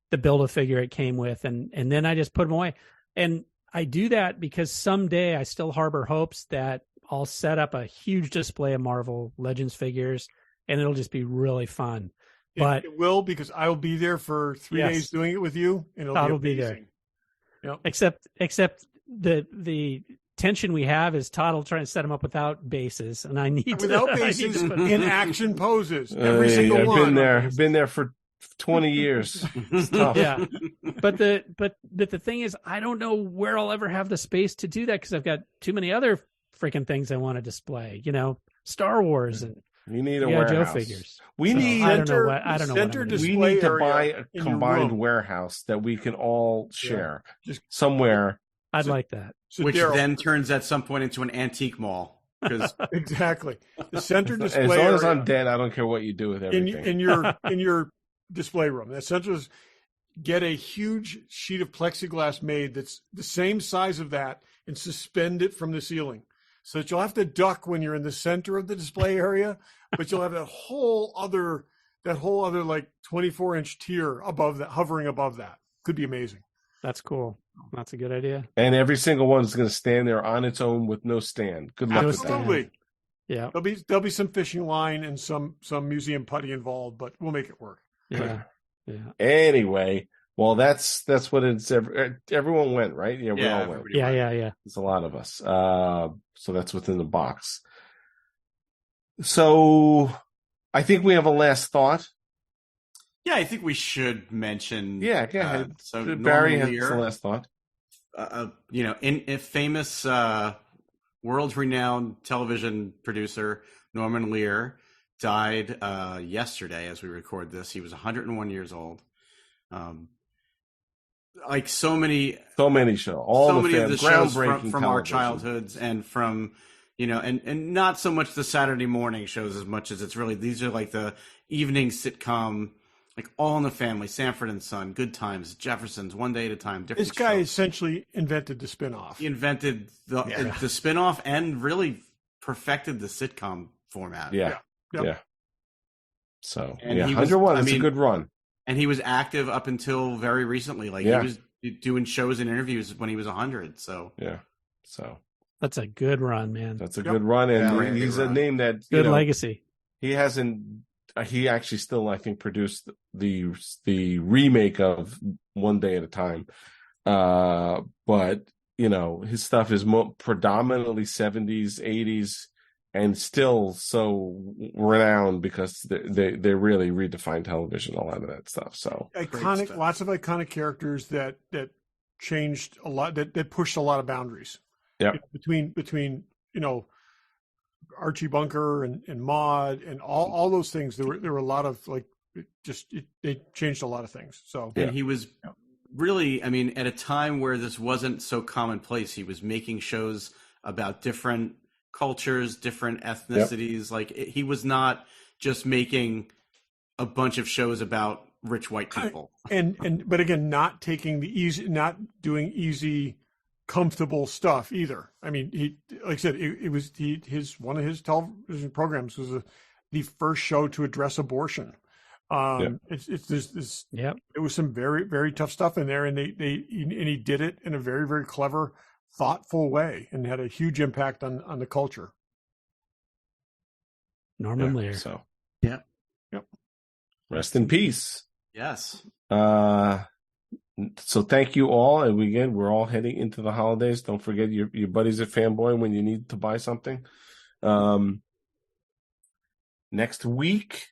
the Build-A-Figure it came with, and then I just put them away. And I do that because someday I still harbor hopes that I'll set up a huge display of Marvel Legends figures, and it'll just be really fun. But it will, because I will be there for 3 days doing it with you, and it'll be there. Yep. Except the tension we have is Todd will try and set them up without bases, and I need without I need bases to put- in action poses. Every Yeah, single I've one. been there. I've been there for 20 years. It's tough. Yeah, but the thing is, I don't know where I'll ever have the space to do that because I've got too many other freaking things I want to display. Star Wars and We need a G.I. Joe warehouse. figures. We So, need. I don't know what I'm gonna center do. We need to display buy area a in your combined room. warehouse that we can all share Just- somewhere. I'd like that. So Which Derryl, then turns at some point into an antique mall. Because exactly the center As display long as area I'm dead, I don't care what you do with everything. in your display room. That center is get a huge sheet of plexiglass made that's the same size of that and suspend it from the ceiling, so that you'll have to duck when you're in the center of the display area, but you'll have that whole other like 24-inch tier above that, hovering above that. Could be amazing. That's cool. That's a good idea. And every single one is going to stand there on its own with no stand. Good luck No with stand. that. Absolutely. Yeah, There'll be some fishing line and some museum putty involved, but we'll make it work. yeah. Anyway, well, that's what it's. Everyone went, right? Yeah, we Yeah, all went. everybody Yeah, went. yeah. It's a lot of us. So that's within the box. So I think we have a last thought. Yeah, I think we should mention. Yeah, go ahead. So Barry Norman has Lear, the last thought. in a famous world-renowned television producer, Norman Lear, died yesterday as we record this. He was 101 years old. Like so many shows, all so the many of the shows groundbreaking from our television. childhoods and from and not so much the Saturday morning shows as much as it's really these are like the evening sitcom, like All in the Family, Sanford and Son, Good Times, Jeffersons, One Day at a Time. Different This guy shows. essentially invented the spinoff. He invented the spinoff and really perfected the sitcom format. Yeah. Yep. Yeah. So And yeah, he was- 101. I It's a mean, good run. And he was active up until very recently. Like Yeah. he was doing shows and interviews when he was 100. So Yeah. So That's a good run, man. that's a good run, and Yeah, he's good a run. name that Good legacy. he hasn't. He actually still, I think, produced the remake of One Day at a Time. But his stuff is predominantly 70s, 80s, and still so renowned because they really redefined television, a lot of that stuff. So Iconic, stuff. lots of iconic characters that changed a lot, that pushed a lot of boundaries. Yeah. Between Archie Bunker and Maude and all those things. There were a lot of they changed a lot of things. So And he was really, I mean, at a time where this wasn't so commonplace, he was making shows about different cultures, different ethnicities. Like he was not just making a bunch of shows about rich white people. but again, not doing easy, comfortable stuff either. I mean, he, like I said, it was one of his television programs was the first show to address abortion. Yep. It was some very, very tough stuff in there, and he did it in a very, very clever, thoughtful way, and had a huge impact on the culture. Norman Lear. So Yep. rest in peace. Yes. So thank you all, and we're all heading into the holidays. Don't forget your buddies at Fanboy when you need to buy something. Next week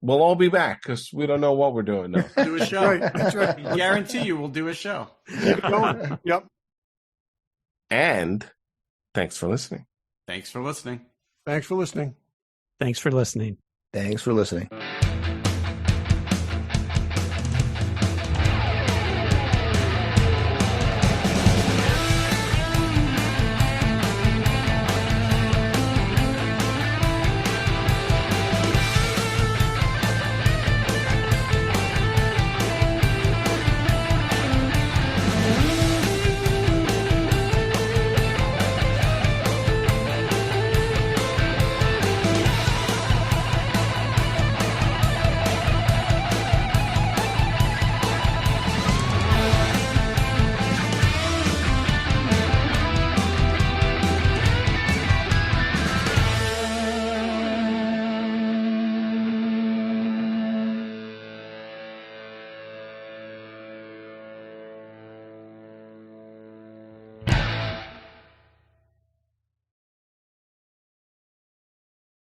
we'll all be back because we don't know what we're doing now. Do a show. That's right. Guarantee you we'll do a show. Yep. And thanks for listening. Thanks for listening. Thanks for listening. Thanks for listening. Thanks for listening.